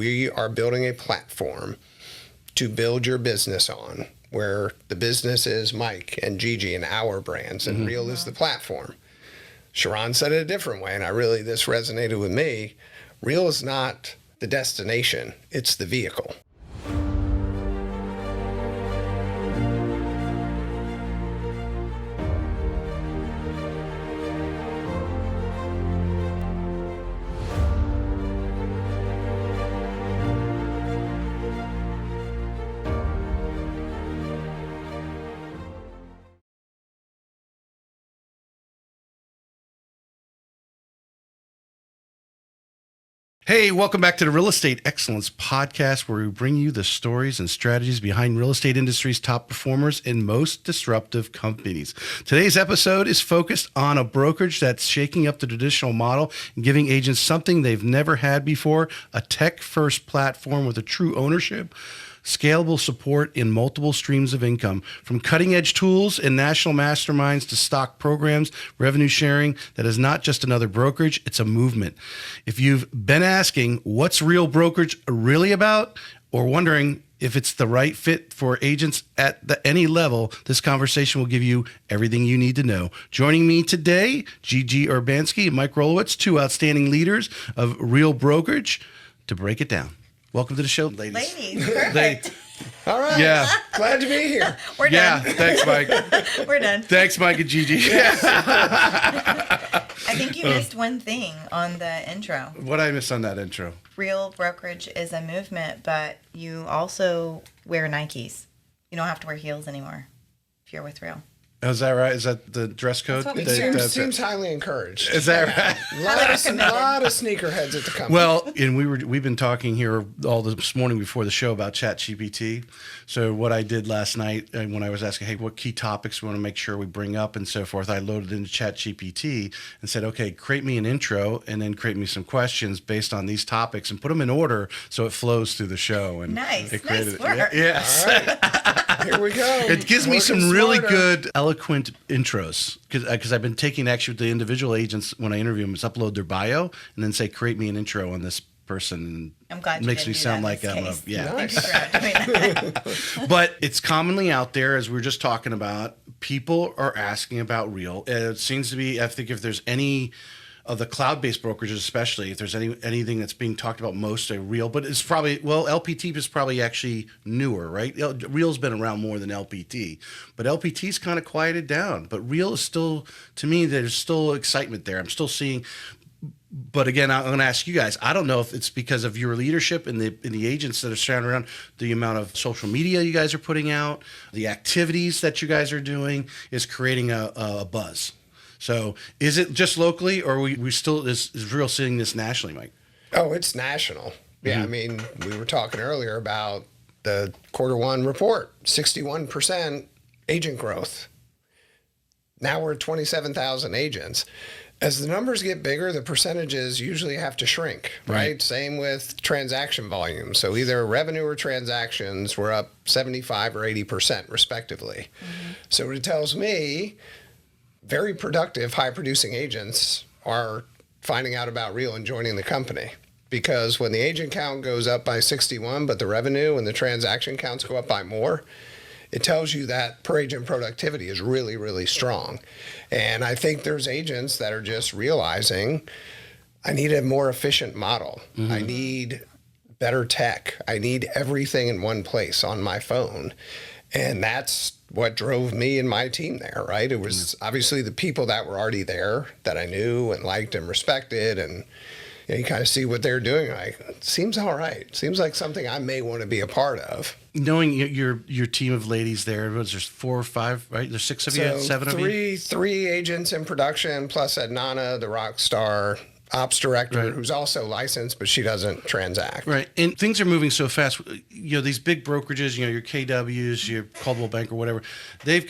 we are building a platform to build your business on, where the business is Mike and Gigi and our brands, and Real is the platform. Sharon said it a different way, and this resonated with me. Real is not the destination, it's the vehicle. Hey, welcome back to the Real Estate Excellence Podcast, where we bring you the stories and strategies behind real estate industry's top performers and most disruptive companies. Today's episode is focused on a brokerage that's shaking up the traditional model and giving agents something they've never had before, a tech-first platform with a true ownership, scalable support in multiple streams of income, from cutting-edge tools and national masterminds to stock programs, revenue sharing. That is not just another brokerage, it's a movement. If you've been asking what's Real Brokerage really about, or wondering if it's the right fit for agents at any level, this conversation will give you everything you need to know. Joining me today, Gigi Urbanski and Mike Rolewicz, two outstanding leaders of Real Brokerage, to break it down. Welcome to the show, ladies. Perfect. All right. Yeah. Glad to be here. We're done. Yeah, thanks, Mike. We're done. Thanks, Mike and Gigi. I think you missed one thing on the intro. What did I miss on that intro? Real Brokerage is a movement, but you also wear Nikes. You don't have to wear heels anymore if you're with Real. Oh, is that right? Is that the dress code? That's what we It seems highly encouraged. Is that right? A lot of sneakerheads at the company. Well, and we've been talking here all this morning before the show about ChatGPT. So what I did last night when I was asking, hey, what key topics we want to make sure we bring up and so forth, I loaded into ChatGPT and said, okay, create me an intro and then create me some questions based on these topics and put them in order so it flows through the show. And Nice. it Nice work. Yes. All right. Here we go. It gives me Working some really smarter. good, eloquent intros because I've been taking actually with the individual agents when I interview them, is upload their bio and then say, create me an intro on this person. I'm glad it you makes did me do sound that like in I'm this a, case. yeah. Thank you for doing that. But it's commonly out there, as we were just talking about, people are asking about Real. It seems to be, I think if there's any of the cloud-based brokerages, especially if there's anything that's being talked about most, Real, but it's probably, well, LPT is probably actually newer, right? Real's been around more than LPT, but LPT's kind of quieted down. But Real is still, to me, there's still excitement there. I'm still seeing. But again, I'm going to ask you guys, I don't know if it's because of your leadership and the agents that are surrounded around, the amount of social media you guys are putting out, the activities that you guys are doing is creating a buzz. So is it just locally, or we still is Real seeing this nationally, Mike? Oh, it's national. Yeah, I mean, we were talking earlier about the Q1 report, 61% agent growth. Now we're at 27,000 agents. As the numbers get bigger, the percentages usually have to shrink, right? Same with transaction volume. So either revenue or transactions were up 75 or 80% respectively. So it tells me very productive, high-producing agents are finding out about Real and joining the company. Because when the agent count goes up by 61, but the revenue and the transaction counts go up by more, it tells you that per agent productivity is really, really strong. And I think there's agents that are just realizing, I need a more efficient model. I need better tech. I need everything in one place on my phone. And that's what drove me and my team there, right? It was obviously the people that were already there that I knew and liked and respected, and you kind of see what they're doing. Like, it seems all right. Seems like something I may want to be a part of. Knowing your team of ladies there, there's 4 or 5, right? There's 6 of you, 7 of you? Three agents in production, plus Adnana, the rock star ops director, who's also licensed, but she doesn't transact. Right. And things are moving so fast. You know, these big brokerages, you know, your KWs, your Coldwell Bank or whatever, they're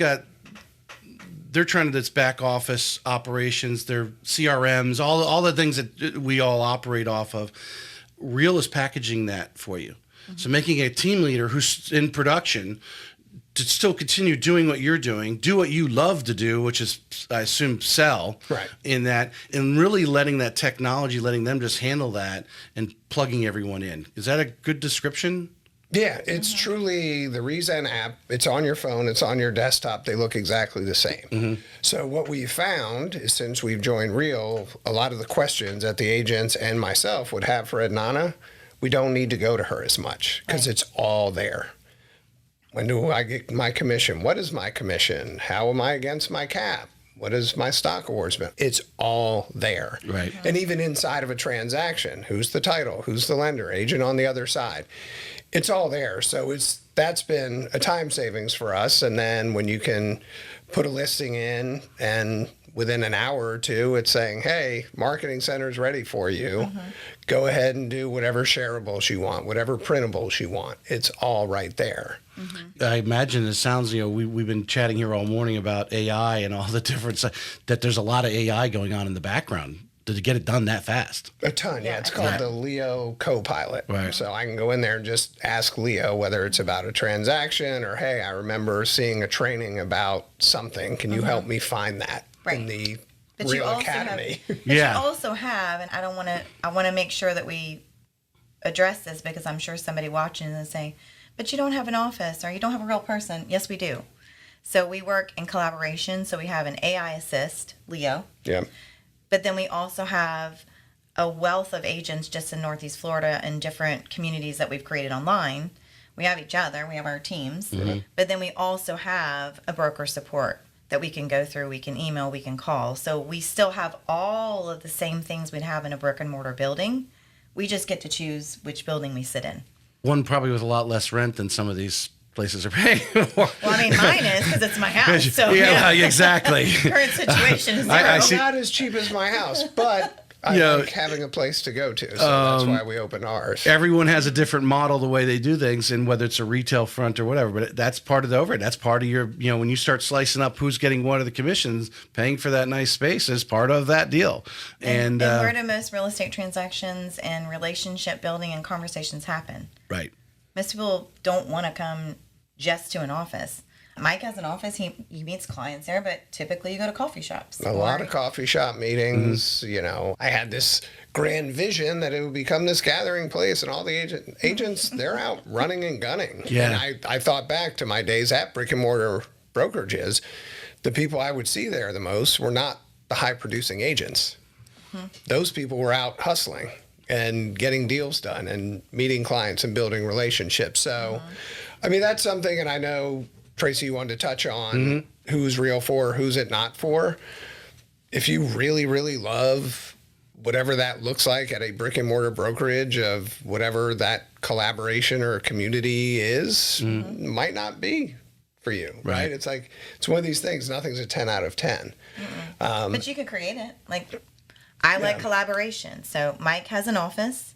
trying to do this back office operations, their CRMs, all the things that we all operate off of. Real is packaging that for you. So making a team leader who's in production to still continue doing what you're doing, do what you love to do, which is, I assume, sell. Right. In that, and really letting that technology, letting them just handle that and plugging everyone in. Is that a good description? Yeah, it's truly the Rezen app. It's on your phone. It's on your desktop. They look exactly the same. So what we found is since we've joined Real, a lot of the questions that the agents and myself would have for Adnana, we don't need to go to her as much because it's all there. When do I get my commission? What is my commission? How am I against my cap? What is my stock awards been? It's all there. Right. And even inside of a transaction, who's the title? Who's the lender? Agent on the other side. It's all there. So that's been a time savings for us. And then when you can put a listing in and within an hour or two, it's saying, hey, Marketing Center's ready for you. Go ahead and do whatever shareables you want, whatever printables you want. It's all right there. I imagine it sounds, we've been chatting here all morning about AI and all the different, that there's a lot of AI going on in the background to get it done that fast. A ton, yeah. It's called the Leo Copilot. Right. So I can go in there and just ask Leo whether it's about a transaction or, hey, I remember seeing a training about something. Can you help me find that in the Real Academy? You also have, and I want to make sure that we address this because I'm sure somebody watching is saying, but you don't have an office or you don't have a real person. Yes, we do. So we work in collaboration. So we have an AI assist, Leo. Yeah. But then we also have a wealth of agents just in Northeast Florida and different communities that we've created online. We have each other. We have our teams. But then we also have a broker support that we can go through. We can email. We can call. So we still have all of the same things we'd have in a brick and mortar building. We just get to choose which building we sit in. One probably with a lot less rent than some of these places are paying for. Well, I mean, mine is because it's my house. So exactly. Current situation is zero. It's not as cheap as my house, but I like having a place to go to. So that's why we opened ours. Everyone has a different model, the way they do things, and whether it's a retail front or whatever. But that's part of the overhead. That's part of your, when you start slicing up who's getting what of the commissions, paying for that nice space is part of that deal. And where do most real estate transactions and relationship building and conversations happen? Right. Most people don't want to come just to an office. Mike has an office. He meets clients there, but typically you go to coffee shops. A lot of coffee shop meetings. I had this grand vision that it would become this gathering place, and all the agents, they're out running and gunning. Yeah. And I thought back to my days at brick and mortar brokerages. The people I would see there the most were not the high producing agents. Those people were out hustling and getting deals done and meeting clients and building relationships. So, I mean, that's something, and I know, Tracy, you wanted to touch on who's Real for, who's it not for. If you really, really love whatever that looks like at a brick and mortar brokerage of whatever that collaboration or community is, might not be for you, right? It's like, it's one of these things, nothing's a 10 out of 10. But you could create it. Like, I like collaboration. So Mike has an office.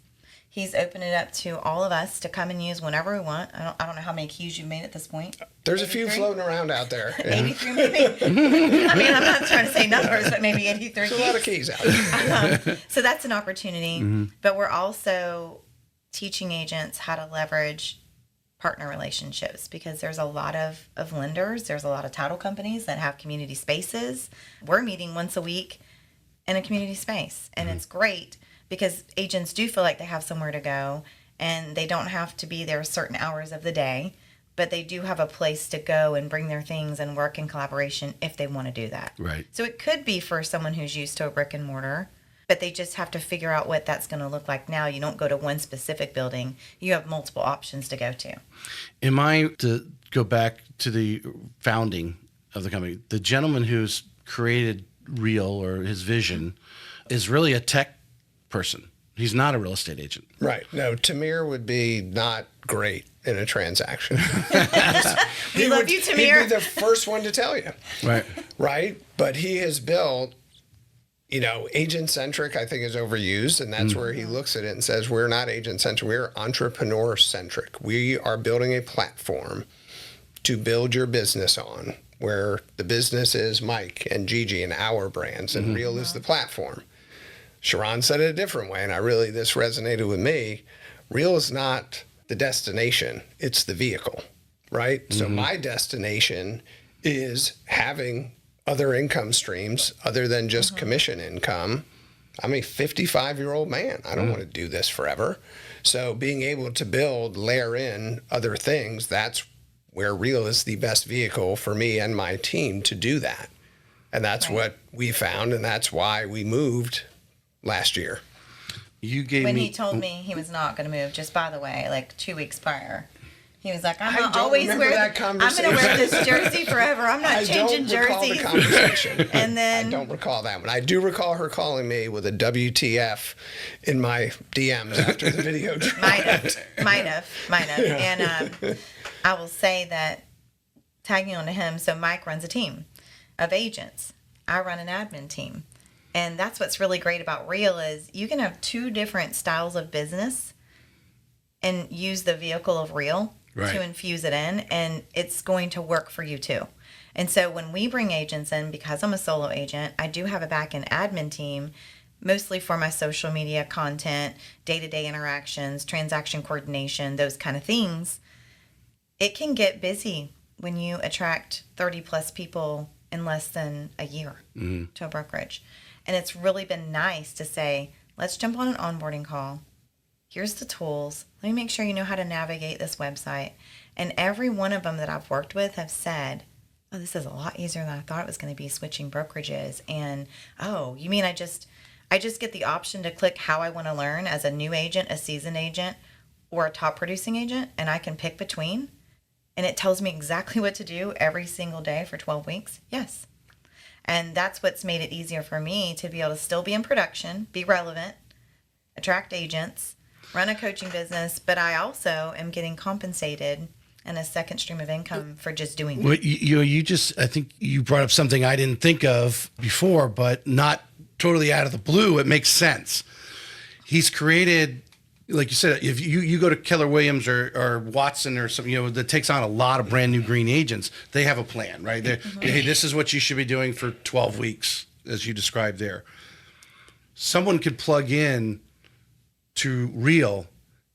He's opened it up to all of us to come and use whenever we want. I don't know how many keys you've made at this point. There's a few floating around out there. 83 maybe. I mean, I'm not trying to say numbers, but maybe 83 There's keys. a lot of keys out there. So that's an opportunity. But we're also teaching agents how to leverage partner relationships because there's a lot of lenders. There's a lot of title companies that have community spaces. We're meeting once a week in a community space. And it's great because agents do feel like they have somewhere to go and they don't have to be there certain hours of the day, but they do have a place to go and bring their things and work in collaboration if they want to do that. Right. So it could be for someone who's used to a brick and mortar, but they just have to figure out what that's going to look like now. You don't go to one specific building. You have multiple options to go to. Am I to go back to the founding of the company? The gentleman who's created Real or his vision is really a tech person. He's not a real estate agent. Right. No, Tamir would be not great in a transaction. We love you, Tamir. He'd be the first one to tell you. Right. Right. But he has built, agent-centric, I think, is overused. And that's where he looks at it and says, we're not agent-centric. We're entrepreneur-centric. We are building a platform to build your business on, where the business is Mike and Gigi and our brands, and Real is the platform. Sharon said it a different way, and this resonated with me. Real is not the destination, it's the vehicle. right? So my destination is having other income streams other than just commission income. I'm a 55-year-old man. I don't want to do this forever. So being able to layer in other things, that's where Real is the best vehicle for me and my team to do that. And that's what we found, and that's why we moved last year. He told me he was not going to move, just by the way, like 2 weeks prior. He was like, I'm going to wear this jersey forever. I'm not changing jerseys. And then I don't recall that one. I do recall her calling me with a WTF in my DMs after the video dropped. Might have. Yeah. And I will say that, tagging on to him, so Mike runs a team of agents. I run an admin team. And that's what's really great about Real is you can have 2 different styles of business and use the vehicle of Real to infuse it in, and it's going to work for you too. And so when we bring agents in, because I'm a solo agent, I do have a back-end admin team, mostly for my social media content, day-to-day interactions, transaction coordination, those kind of things. It can get busy when you attract 30 plus people in less than a year to a brokerage. And it's really been nice to say, let's jump on an onboarding call. Here's the tools. Let me make sure you know how to navigate this website. And every one of them that I've worked with have said, oh, this is a lot easier than I thought it was going to be switching brokerages. And, oh, you mean I just get the option to click how I want to learn as a new agent, a seasoned agent, or a top producing agent, and I can pick between? And it tells me exactly what to do every single day for 12 weeks? Yes. And that's what's made it easier for me to be able to still be in production, be relevant, attract agents, run a coaching business, but I also am getting compensated and a second stream of income for just doing that. Well, I think you brought up something I didn't think of before, but not totally out of the blue. It makes sense. He's created, like you said, if you go to Keller Williams or Watson or something, that takes on a lot of brand new green agents, they have a plan, right? Hey, this is what you should be doing for 12 weeks, as you described there. Someone could plug in to Real,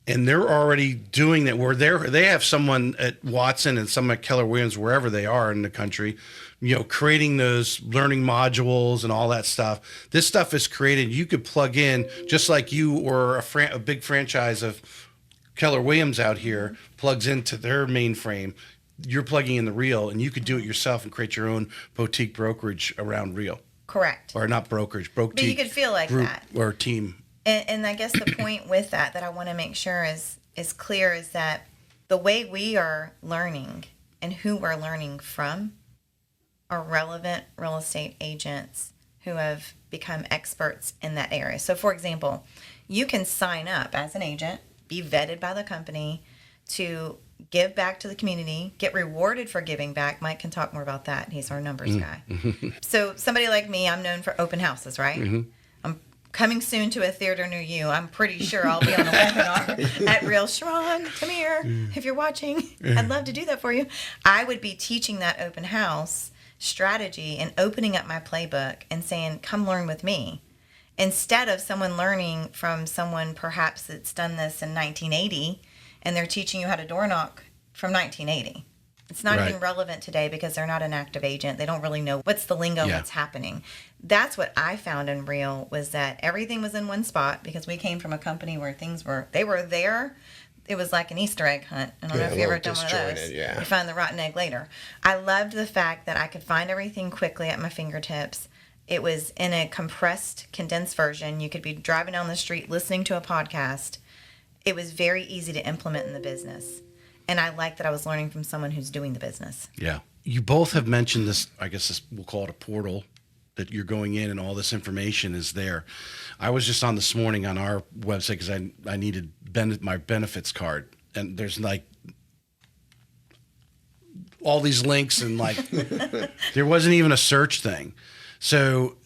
and they're already doing that. Where they have someone at Watson and some at Keller Williams, wherever they are in the country, creating those learning modules and all that stuff. This stuff is created. You could plug in, just like you or a big franchise of Keller Williams out here plugs into their mainframe. You're plugging in the Real, and you could do it yourself and create your own boutique brokerage around Real. Correct. Or not brokerage, boutique. But you could feel like group that. Or team. And I guess the point with that I want to make sure is clear is that the way we are learning and who we're learning from are relevant real estate agents who have become experts in that area. So, for example, you can sign up as an agent, be vetted by the company to give back to the community, get rewarded for giving back. Mike can talk more about that. He's our numbers guy. So somebody like me, I'm known for open houses, right? I'm coming soon to a theater near you. I'm pretty sure I'll be on a webinar at Real. Sharon, come here. If you're watching, I'd love to do that for you. I would be teaching that open house strategy and opening up my playbook and saying, come learn with me. Instead of someone learning from someone perhaps that's done this in 1980 and they're teaching you how to door knock from 1980. It's not even relevant today because they're not an active agent. They don't really know what's the lingo, what's happening. That's what I found in Real was that everything was in one spot because we came from a company where they were there. It was like an Easter egg hunt. I don't know if you've ever done one of those. You find the rotten egg later. I loved the fact that I could find everything quickly at my fingertips. It was in a compressed, condensed version. You could be driving down the street listening to a podcast. It was very easy to implement in the business. And I like that I was learning from someone who's doing the business. Yeah. You both have mentioned this, I guess we'll call it a portal, that you're going in and all this information is there. I was just on this morning on our website because I needed my benefits card. And there's like all these links and like there wasn't even a search thing. So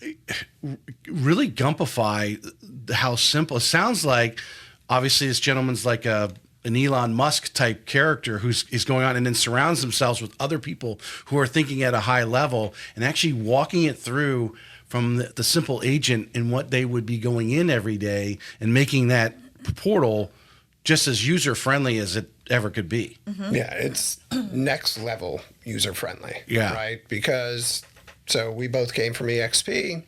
really gumpify how simple. It sounds like obviously this gentleman's like an Elon Musk type character who's going on and then surrounds themselves with other people who are thinking at a high level and actually walking it through from the simple agent and what they would be going in every day and making that portal just as user-friendly as it ever could be. Yeah, it's next level user-friendly. Yeah. Right? Because, so we both came from EXP.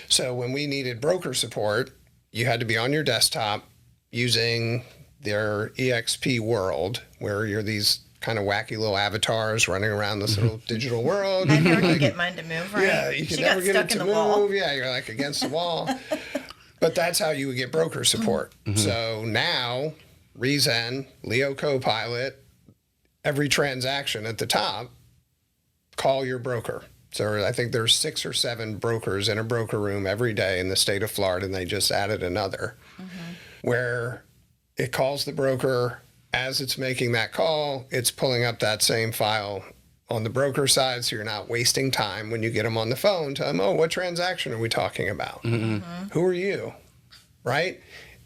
So when we needed broker support, you had to be on your desktop using their EXP world, where you're these kind of wacky little avatars running around this little digital world. I never could get mine to move, right? Yeah, you can She never got get stuck it to in the move. wall. Yeah, you're like against the wall. But that's how you would get broker support. So now, Rezen, Leo Copilot, every transaction at the top, call your broker. So I think there's 6 or 7 brokers in a broker room every day in the state of Florida, and they just added another, where it calls the broker. As it's making that call, it's pulling up that same file on the broker side, so you're not wasting time when you get them on the phone. Tell them, oh, what transaction are we talking about? Who are you? Right?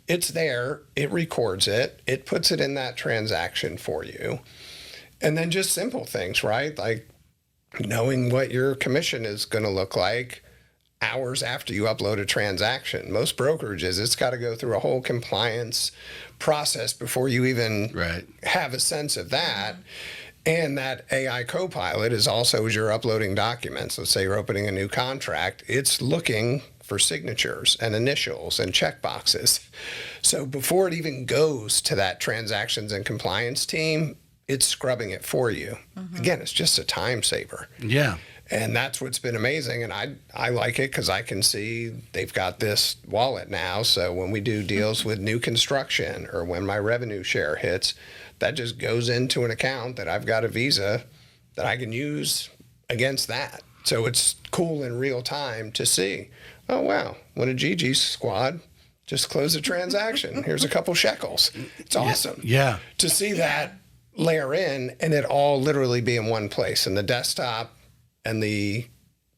It's there. It records it. It puts it in that transaction for you. And then just simple things, right? Like knowing what your commission is going to look like hours after you upload a transaction. Most brokerages, it's got to go through a whole compliance process before you even have a sense of that. And that AI Copilot is also, as you're uploading documents, let's say you're opening a new contract, it's looking for signatures and initials and check boxes. So before it even goes to that transactions and compliance team, it's scrubbing it for you. Again, it's just a time saver. Yeah. And that's what's been amazing. And I like it because I can see they've got this wallet now. So when we do deals with new construction or when my revenue share hits, that just goes into an account that I've got a Visa that I can use against that. So it's cool in real time to see, oh, wow, when a Gigi squad just closed a transaction. Here's a couple shekels. It's awesome. Yeah. To see that layer in and it all literally be in one place. And the desktop and the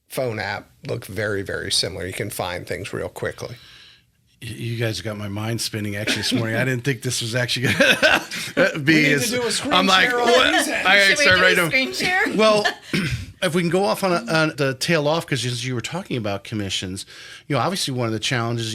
phone app look very, very similar. You can find things real quickly. You guys got my mind spinning actually this morning. I didn't think this was actually going to be We need as. to do a screen I'm like, share on what? these. I Should we start do right a now. screen share? Well, if we can go off on the tail off, because as you were talking about commissions, obviously one of the challenges,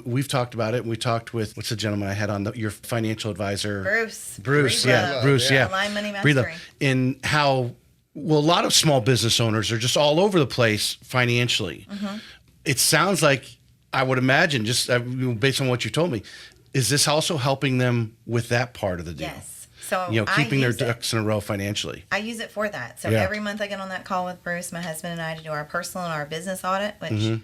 we've talked about it. And we talked with, what's the gentleman I had on, your financial advisor? Bruce. Bruce, Breedlove, yeah. Align Money Breedlove. Mastery. And how, well, a lot of small business owners are just all over the place financially. It sounds like, I would imagine, just based on what you told me, is this also helping them with that part of the deal? Yes. So keeping their use it. ducks in a row financially. I use it for that. So Yeah. every month I get on that call with Bruce, my husband and I, to do our personal and our business audit, which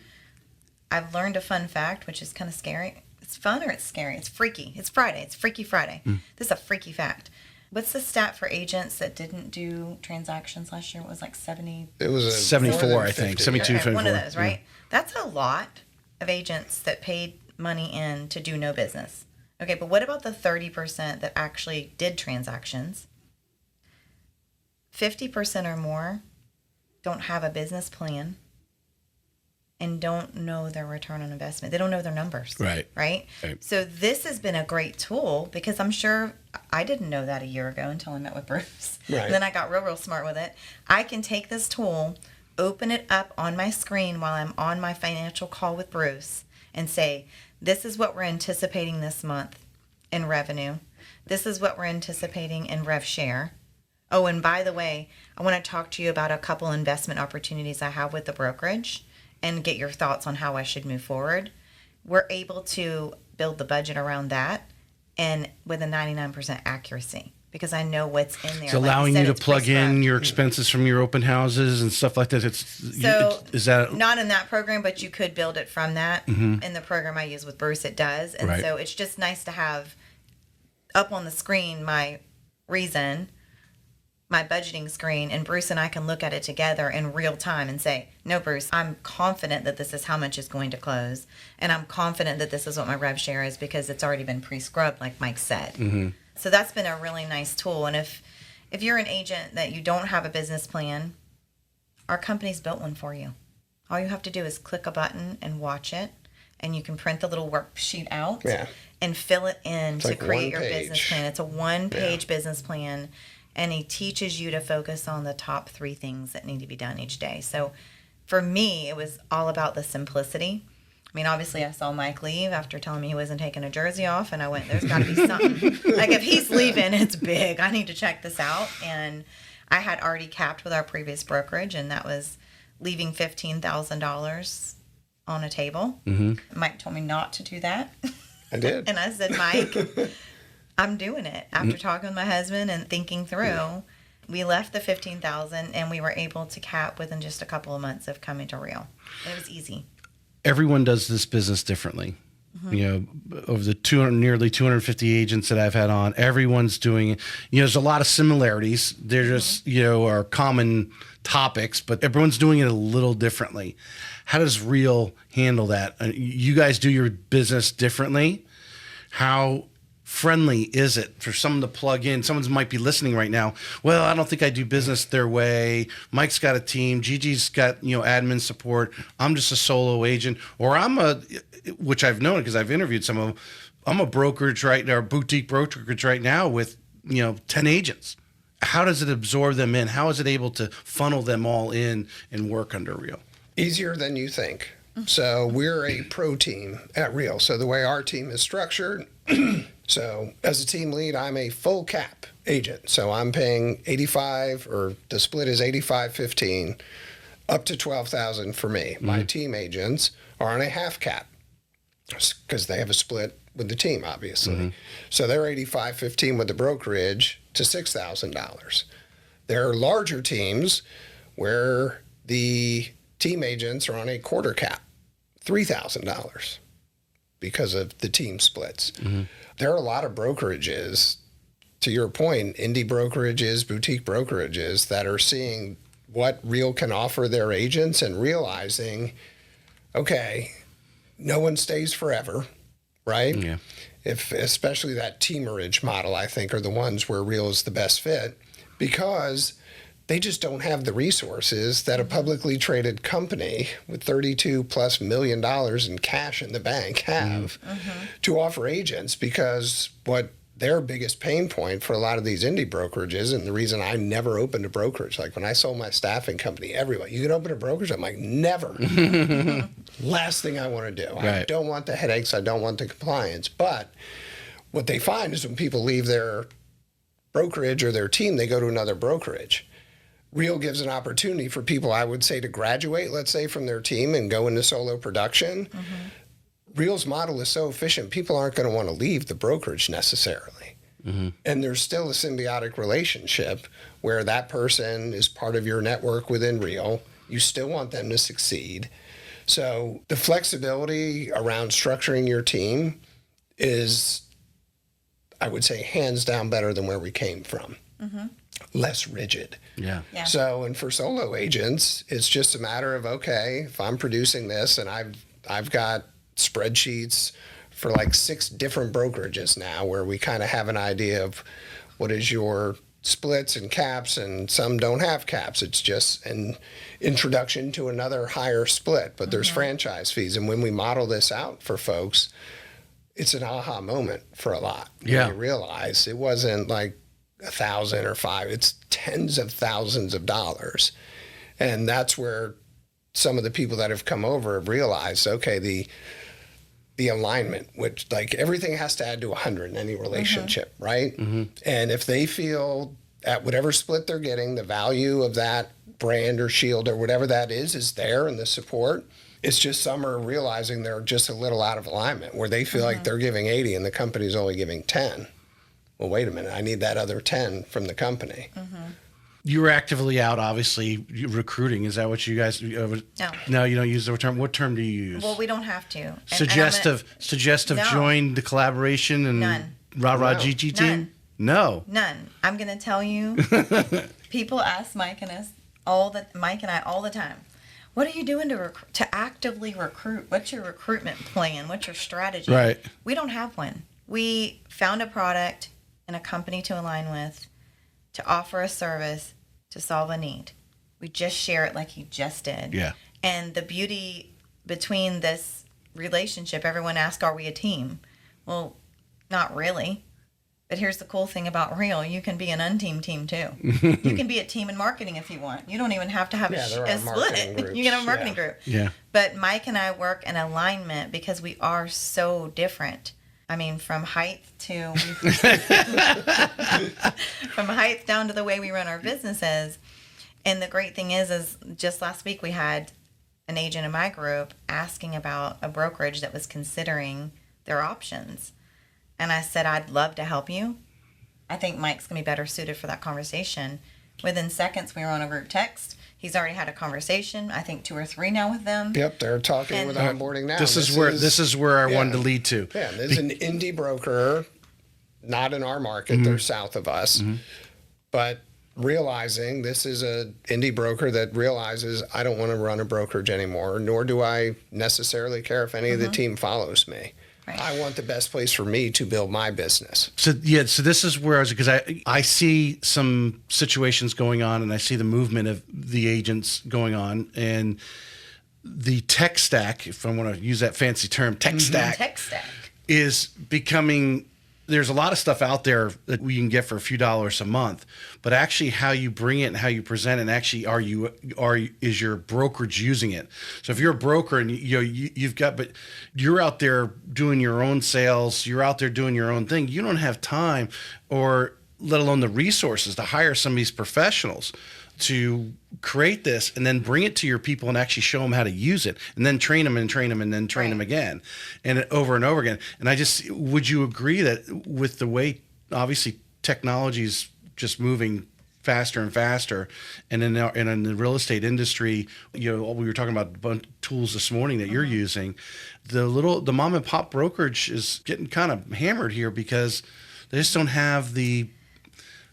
I've learned a fun fact, which is kind of scary. It's fun or it's scary? It's freaky. It's Friday. It's Freaky Friday. This is a freaky fact. What's the stat for agents that didn't do transactions last year? It was like 70. It was a 74, more than I think. 50. 72, Okay, one of 24. those, right? That's a lot of agents that paid money in to do no business. Okay, but what about the 30% that actually did transactions? 50% or more don't have a business plan and don't know their return on investment. They don't know their numbers. Right. Right? So this has been a great tool because I'm sure I didn't know that a year ago until I met with Bruce. Right. And then I got real smart with it. I can take this tool, open it up on my screen while I'm on my financial call with Bruce and say, this is what we're anticipating this month in revenue. This is what we're anticipating in rev share. Oh, and by the way, I want to talk to you about a couple investment opportunities I have with the brokerage and get your thoughts on how I should move forward. We're able to build the budget around that and with a 99% accuracy because I know what's in there. It's allowing you to plug in your expenses from your open houses and stuff like that. Is that not in that program, but you could build it from that. In the program I use with Bruce, it does. And Right. so it's just nice to have up on the screen my reason, my budgeting screen, and Bruce and I can look at it together in real time and say, no, Bruce, I'm confident that this is how much is going to close. And I'm confident that this is what my rev share is because it's already been pre-scrubbed, like Mike said. So that's been a really nice tool. And if you're an agent that you don't have a business plan, our company's built one for you. All you have to do is click a button and watch it. And you can print the little worksheet out and fill it in to like create one your business page. plan. It's a one-page business plan. And he teaches you to focus on the top 3 things that need to be done each day. So for me, it was all about the simplicity. I mean, obviously, I saw Mike leave after telling me he wasn't taking a jersey off, and I went, there's got to be something. Like, if he's leaving, it's big. I need to check this out. And I had already capped with our previous brokerage, and that was leaving $15,000 on a table. Mike told me not to do that. I did. And I said, Mike, I'm doing it. After talking with my husband and thinking through, we left the $15,000, and we were able to cap within just a couple of months of coming to Real. It was easy. Everyone does this business differently. You know, of the nearly 250 agents that I've had on, everyone's doing it. You know, there's a lot of similarities. They're just, you know, are common topics, but everyone's doing it a little differently. How does Real handle that? You guys do your business differently. How friendly is it for someone to plug in? Someone might be listening right now. Well, I don't think I do business their way. Mike's got a team. Gigi's got, you know, admin support. I'm just a solo agent, or which I've known because I've interviewed some of them. I'm a brokerage right now, a boutique brokerage right now with, you know, 10 agents. How does it absorb them in? How is it able to funnel them all in and work under Real? Easier than you think. So we're a pro team at Real. So the way our team is structured, so as a team lead, I'm a full cap agent. So I'm paying 85, or the split is 85-15, up to 12,000 for me. My team agents are on a half cap because they have a split with the team, obviously. So they're 85-15 with the brokerage to $6,000. There are larger teams where the team agents are on a quarter cap, $3,000, because of the team splits. There are a lot of brokerages, to your point, indie brokerages, boutique brokerages, that are seeing what Real can offer their agents and realizing, okay, no one stays forever, right? Yeah. Especially that teamerage model, I think, are the ones where Real is the best fit, because they just don't have the resources that a publicly traded company with $32+ million in cash in the bank have to offer agents. Because what their biggest pain point for a lot of these indie brokerages, and the reason I never opened a brokerage, like when I sold my staffing company, everyone, you can open a brokerage? I'm like, never. Last thing I want to do. I don't want the headaches. I don't want the compliance. But what they find is when people leave their brokerage or their team, they go to another brokerage. Real gives an opportunity for people, I would say, to graduate, let's say, from their team and go into solo production. Real's model is so efficient, people aren't going to want to leave the brokerage necessarily. And there's still a symbiotic relationship where that person is part of your network within Real. You still want them to succeed. So the flexibility around structuring your team is, I would say, hands down better than where we came from. Less rigid. Yeah. So, and for solo agents, it's just a matter of, okay, if I'm producing this and I've got spreadsheets for like 6 different brokerages now where we kind of have an idea of what is your splits and caps, and some don't have caps. It's just an introduction to another higher split, but there's franchise fees. And when we model this out for folks, it's an aha moment for a lot. Yeah. You realize it wasn't like 1,000 or 5, it's tens of thousands of dollars. And that's where some of the people that have come over have realized, okay, the alignment, which, like, everything has to add to 100 in any relationship, right? And if they feel at whatever split they're getting, the value of that brand or shield or whatever that is there, and the support, it's just some are realizing they're just a little out of alignment, where they feel like they're giving 80 and the company's only giving 10. Well, wait a minute, I need that other 10 from the company. You were actively out, obviously, recruiting. Is that what you guys... No, you don't use the term. What term do you use? Well, we don't have to. Suggestive No. join the collaboration and None. rah-rah No. Gigi team? No. None. I'm going to tell you, people ask Mike and I all the time, what are you doing to actively recruit? What's your recruitment plan? What's your strategy? Right. We don't have one. We found a product and a company to align with, to offer a service, to solve a need. We just share it like he just did. Yeah. And the beauty between this relationship, everyone asks, are we a team? Well, not really. But here's the cool thing about Real. You can be an unteamed team too. You can be a team in marketing if you want. You don't even have to have a split. Groups. You can have a marketing group. Yeah. But Mike and I work in alignment because we are so different. I mean, from height to from height down to the way we run our businesses. And the great thing is just last week we had an agent in my group asking about a brokerage that was considering their options. And I said, I'd love to help you. I think Mike's going to be better suited for that conversation. Within seconds, we were on a group text. He's already had a conversation, I think 2 or 3 now with them. Yep, they're talking with onboarding now. This is where I wanted to lead to. Yeah, there's an indie broker, not in our market, they're south of us. But realizing this is an indie broker that realizes I don't want to run a brokerage anymore, nor do I necessarily care if any of the team follows me. Right. I want the best place for me to build my business. So this is where because I see some situations going on, and I see the movement of the agents going on, and the tech stack, if I want to use that fancy term, tech stack is becoming. There's a lot of stuff out there that we can get for a few dollars a month, but actually how you bring it and how you present it, and actually is your brokerage using it? So if you're a broker and but you're out there doing your own sales, you're out there doing your own thing, you don't have time or let alone the resources to hire some of these professionals to create this and then bring it to your people and actually show them how to use it and then train them and train them and then train them again and over again. And would you agree that with the way obviously technology is just moving faster and faster, and in the real estate industry, we were talking about a bunch of tools this morning that you're using, the mom and pop brokerage is getting kind of hammered here because they just don't have the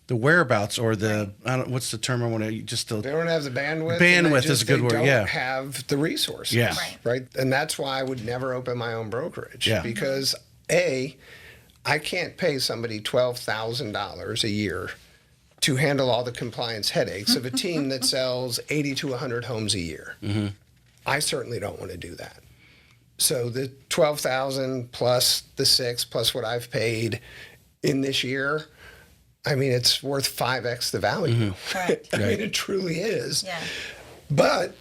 whereabouts or what's the term I want to just they don't have the bandwidth. Bandwidth is a good word. They don't have the resources. Yeah. Right. And that's why I would never open my own brokerage. Yeah. Because I can't pay somebody $12,000 a year to handle all the compliance headaches of a team that sells 80 to 100 homes a year. I certainly don't want to do that. So the $12,000 plus the $6,000 plus what I've paid in this year, I mean, it's worth 5x the value. Correct. I mean, it truly is. Yeah. But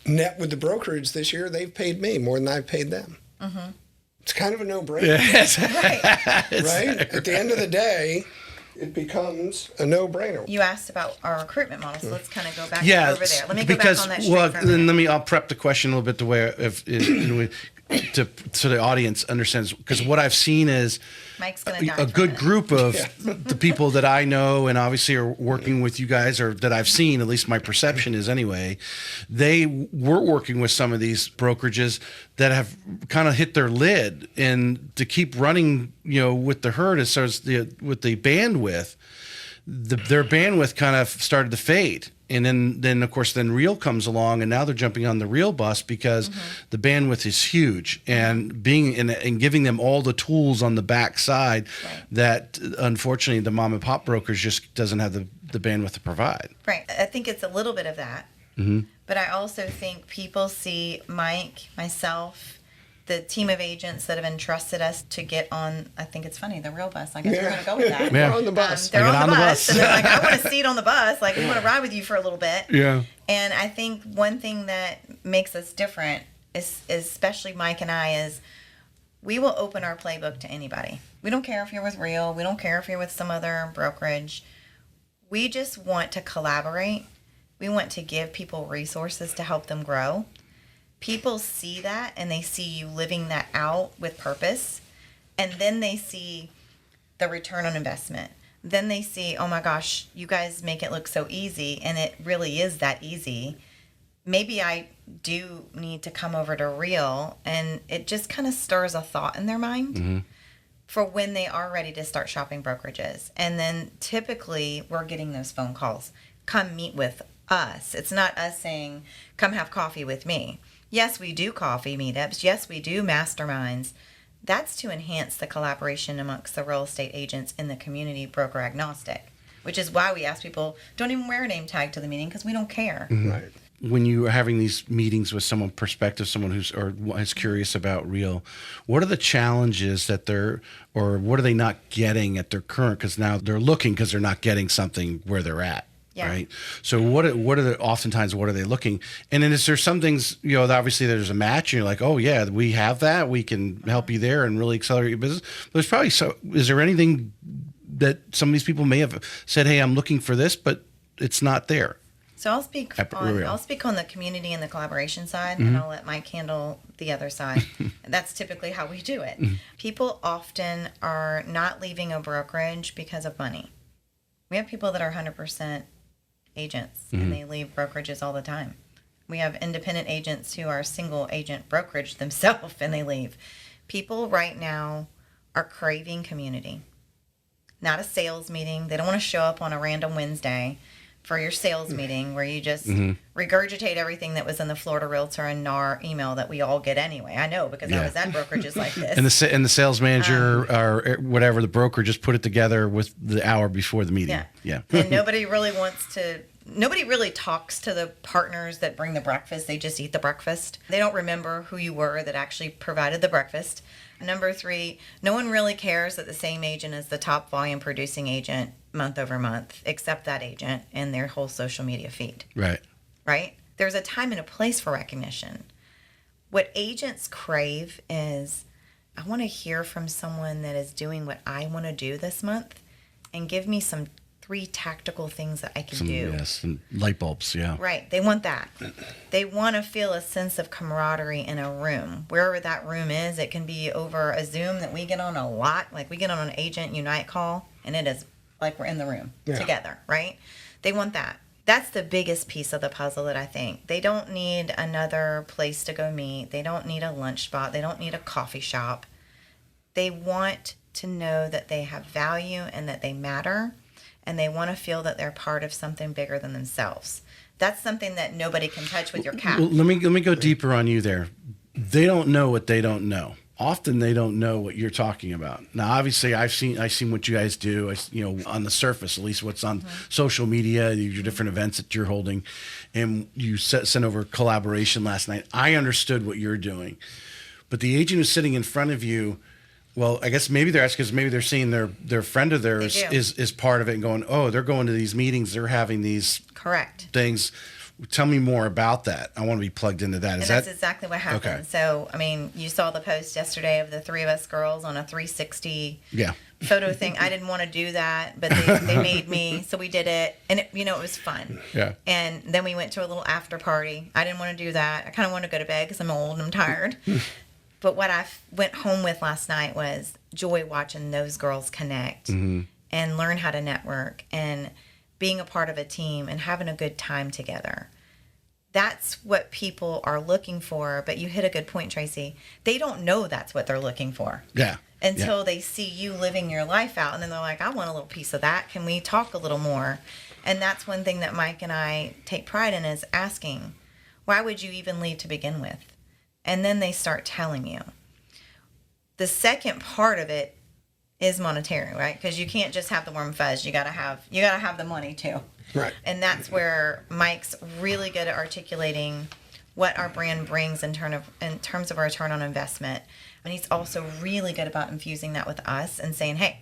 net with the brokerage this year, they've paid me more than I've paid them. It's kind of a no-brainer. Right? At the end of the day, it becomes a no-brainer. You asked about our recruitment model, so let's kind of go back over there. Let me go back on that then I'll prep the question a little bit the way so the audience understands, because what I've seen is Mike's gonna die a good group of the people that I know and obviously are working with you guys, or that I've seen, at least my perception is anyway, they were working with some of these brokerages that have kind of hit their lid, and to keep running, with the herd as far as with the bandwidth, their bandwidth kind of started to fade. And then of course Real comes along, and now they're jumping on the Real bus because the bandwidth is huge, and and giving them all the tools on the backside that unfortunately the mom and pop brokers just doesn't have the bandwidth to provide. Right. I think it's a little bit of that, but I also think people see Mike, myself, the team of agents that have entrusted us to get on, I think it's funny, the Real bus. I guess we're going to go with that. We're on the bus. They're on the bus. And they're like, I want a seat on the bus. Like, we want to ride with you for a little bit. Yeah. And I think one thing that makes us different, is especially Mike and I, is we will open our playbook to anybody. We don't care if you're with Real. We don't care if you're with some other brokerage. We just want to collaborate. We want to give people resources to help them grow. People see that, and they see you living that out with purpose, and then they see the return on investment. Then they see, oh my gosh, you guys make it look so easy, and it really is that easy. Maybe I do need to come over to Real, and it just kind of stirs a thought in their mind for when they are ready to start shopping brokerages. And then typically we're getting those phone calls. Come meet with us. It's not us saying, come have coffee with me. Yes, we do coffee meetups. Yes, we do masterminds. That's to enhance the collaboration amongst the real estate agents in the community, broker agnostic, which is why we ask people, don't even wear a name tag to the meeting, because we don't care. Right. when you are having these meetings with someone someone who's or is curious about real, what are the challenges that or what are they not getting at their current? Because now they're looking because they're not getting something where they're at. Yeah. Right. So what are oftentimes what are they looking? And then is there some things, obviously there's a match and you're like, oh yeah, we have that. We can help you there and really accelerate your business. But there's probably is there anything that some of these people may have said, hey, I'm looking for this, but it's not there? So I'll speak on the community and the collaboration side, and I'll let Mike handle the other side. And that's typically how we do it. People often are not leaving a brokerage because of money. We have people that are 100% agents, and they leave brokerages all the time. We have independent agents who are single agent brokerage themselves, and they leave. People right now are craving community, not a sales meeting. They don't want to show up on a random Wednesday for your sales meeting where you just regurgitate everything that was in the Florida Realtor and NAR email that we all get anyway. I know because I was at brokerages like this. And the sales manager or whatever, the broker just put it together with the hour before the meeting. Yeah. And nobody really talks to the partners that bring the breakfast. They just eat the breakfast. They don't remember who you were that actually provided the breakfast. Number 3, no one really cares that the same agent is the top volume producing agent month over month, except that agent and their whole social media feed. Right? There's a time and a place for recognition. What agents crave is, I want to hear from someone that is doing what I want to do this month and give me some 3 tactical things that I can do. Yes, and light bulbs, yeah. Right. They want that. They want to feel a sense of camaraderie in a room. Wherever that room is, it can be over a Zoom that we get on a lot. Like we get on an Agent Unite call, and it is like we're in the room together, right? They want that. That's the biggest piece of the puzzle that I think. They don't need another place to go meet. They don't need a lunch spot. They don't need a coffee shop. They want to know that they have value and that they matter. And they want to feel that they're part of something bigger than themselves. That's something that nobody can touch with your cap. Well, let me go deeper on you there. They don't know what they don't know. Often they don't know what you're talking about. Now, obviously, I've seen what you guys do. On the surface, at least what's on social media, your different events that you're holding, and you sent over collaboration last night. I understood what you're doing, but the agent who's sitting in front of you. Well, I guess maybe they're asking because maybe they're seeing their friend of theirs is part of it and going, oh, they're going to these meetings, they're having these things. Tell me more about that. I want to be plugged into that. That's exactly what happened. Okay. So, you saw the post yesterday of the 3 of us girls on a 360 photo thing. I didn't want to do that, but they made me, so we did it, and it was fun. Yeah. And then we went to a little after party. I didn't want to do that. I kind of wanted to go to bed because I'm old and I'm tired. But what I went home with last night was joy watching those girls connect and learn how to network and being a part of a team and having a good time together. That's what people are looking for. But you hit a good point, Tracy. They don't know that's what they're looking for. Yeah. Until they see you living your life out. And then they're like, I want a little piece of that. Can we talk a little more? And that's one thing that Mike and I take pride in is asking, why would you even leave to begin with? And then they start telling you. The second part of it is monetary, right? Because you can't just have the warm fuzz. You gotta have the money too. Right. And that's where Mike's really good at articulating what our brand brings in terms of a return on investment. And he's also really good about infusing that with us and saying, hey,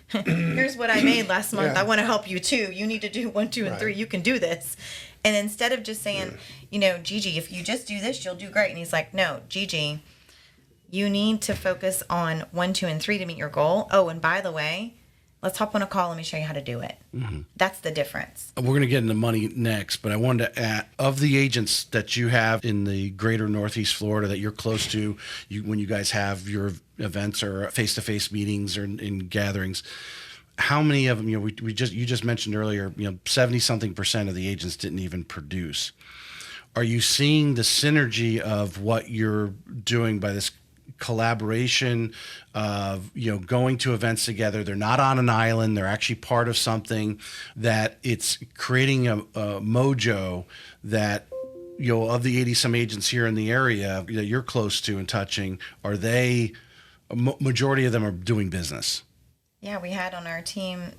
here's what I made last month. I want to help you too. You need to do 1, 2, and 3. You can do this. And instead of just saying, Gigi, if you just do this, you'll do great. And he's like, no, Gigi, you need to focus on 1, 2, and 3 to meet your goal. Oh, and by the way, let's hop on a call. Let me show you how to do it. That's the difference. We're going to get into money next, but I wanted to add, of the agents that you have in the greater Northeast Florida that you're close to, when you guys have your events or face-to-face meetings or in gatherings, how many of them, you just mentioned earlier, 70-something% of the agents didn't even produce. Are you seeing the synergy of what you're doing by this collaboration of, going to events together? They're not on an island. They're actually part of something that it's creating a mojo that, of the 80-some agents here in the area that you're close to and touching, are they, majority of them are doing business? Yeah, we had on our team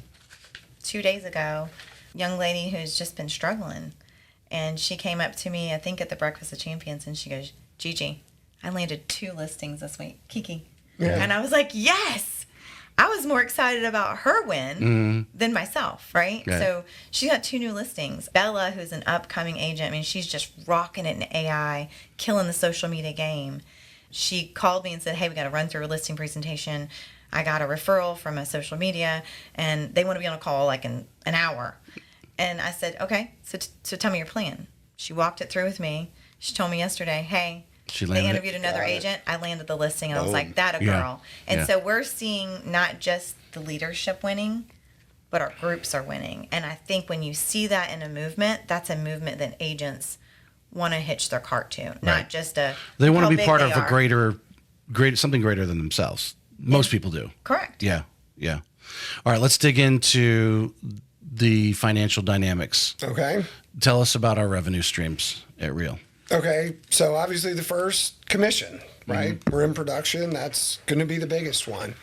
2 days ago, a young lady who's just been struggling. And she came up to me, I think at the Breakfast of Champions, and she goes, Gigi, I landed 2 listings this week. Kiki. Yeah. And I was like, yes. I was more excited about her win than myself, right? Yeah. So she got 2 new listings. Bella, who's an upcoming agent, I mean, she's just rocking it in AI, killing the social media game. She called me and said, hey, we got to run through a listing presentation. I got a referral from a social media, and they want to be on a call like in an hour. And I said, okay, so tell me your plan. She walked it through with me. She told me yesterday, hey, they interviewed another agent. I landed the listing, and I was like, that a girl. And so we're seeing not just the leadership winning, but our groups are winning. And I think when you see that in a movement, that's a movement that agents want to hitch their cart to, not just a. They want to be part of a greater, something greater than themselves. Most people do. Correct. Yeah. All right, let's dig into the financial dynamics. Okay. Tell us about our revenue streams at Real. Okay, so obviously the first commission, right? We're in production. That's going to be the biggest one.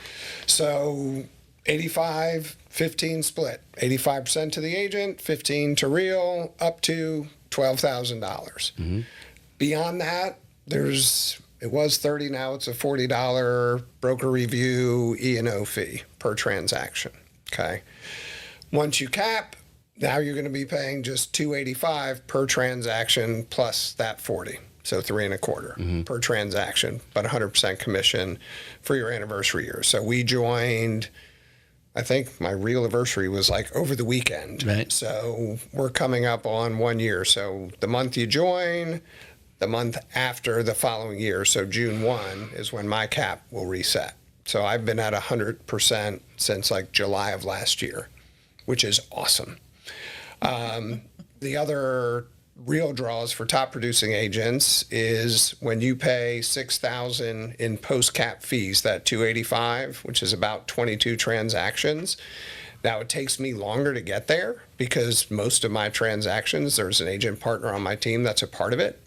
So 85-15 split. 85% to the agent, 15 to Real, up to $12,000. Beyond that, it was $30, now it's a $40 broker review E&O fee per transaction. Okay. Once you cap, now you're going to be paying just $285 per transaction plus that 40, so $3.25 per transaction, but 100% commission for your anniversary year. So we joined. I think my real anniversary was like over the weekend. Right. So we're coming up on 1 year. So the month you join, the month after the following year, so June 1 is when my cap will reset. So I've been at 100% since like July of last year, which is awesome. The other real draws for top producing agents is when you pay $6,000 in post-cap fees, that $285, which is about 22 transactions. Now, it takes me longer to get there because most of my transactions, there's an agent partner on my team that's a part of it.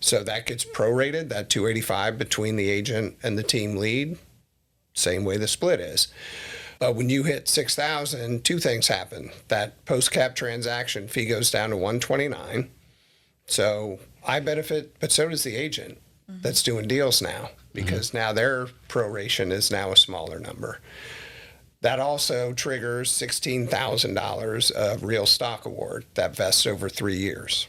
So that gets prorated, that $285 between the agent and the team lead, same way the split is. But when you hit $6,000, 2 things happen. That post-cap transaction fee goes down to $129. So I benefit, but so does the agent that's doing deals now, because now their proration is now a smaller number. That also triggers $16,000 of real stock award that vests over 3 years.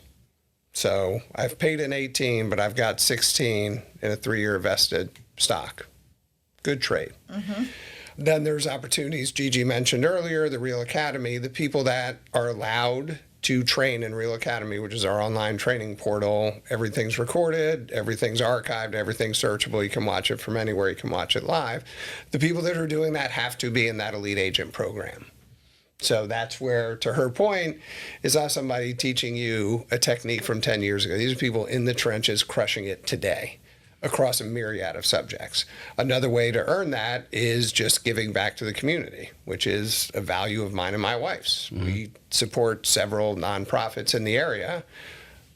So I've paid in 18, but I've got 16 in a 3-year vested stock. Good trade. Then there's opportunities Gigi mentioned earlier, the Real Academy, the people that are allowed to train in Real Academy, which is our online training portal. Everything's recorded, everything's archived, everything's searchable. You can watch it from anywhere, you can watch it live. The people that are doing that have to be in that elite agent program. So that's where, to her point, is not somebody teaching you a technique from 10 years ago. These are people in the trenches crushing it today across a myriad of subjects. Another way to earn that is just giving back to the community, which is a value of mine and my wife's. We support several nonprofits in the area.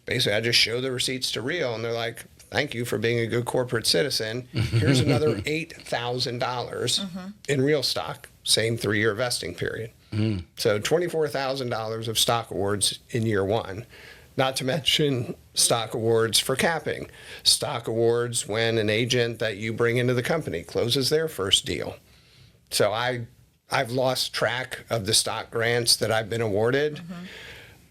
Basically, I just show the receipts to Real, and they're like, thank you for being a good corporate citizen. Here's another $8,000 in Real stock, same 3-year vesting period. So $24,000 of stock awards in year 1. Not to mention stock awards for capping, stock awards when an agent that you bring into the company closes their first deal. So I've lost track of the stock grants that I've been awarded.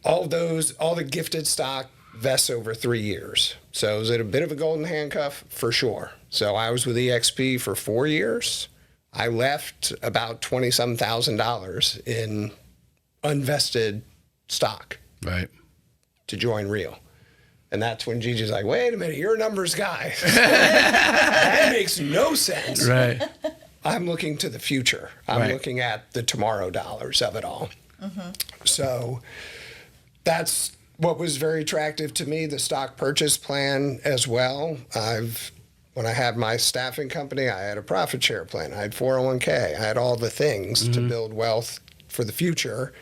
All the gifted stock vests over 3 years. So is it a bit of a golden handcuff? For sure. So I was with EXP for 4 years. I left about $20-some thousand in unvested stock. Right. To join Real. And that's when Gigi's like, wait a minute, you're a numbers guy. That makes no sense. Right. I'm looking to the future. I'm looking at the tomorrow dollars of it all. So that's what was very attractive to me, the stock purchase plan as well. When I had my staffing company, I had a profit share plan. I had 401k. I had all the things to build wealth for the future.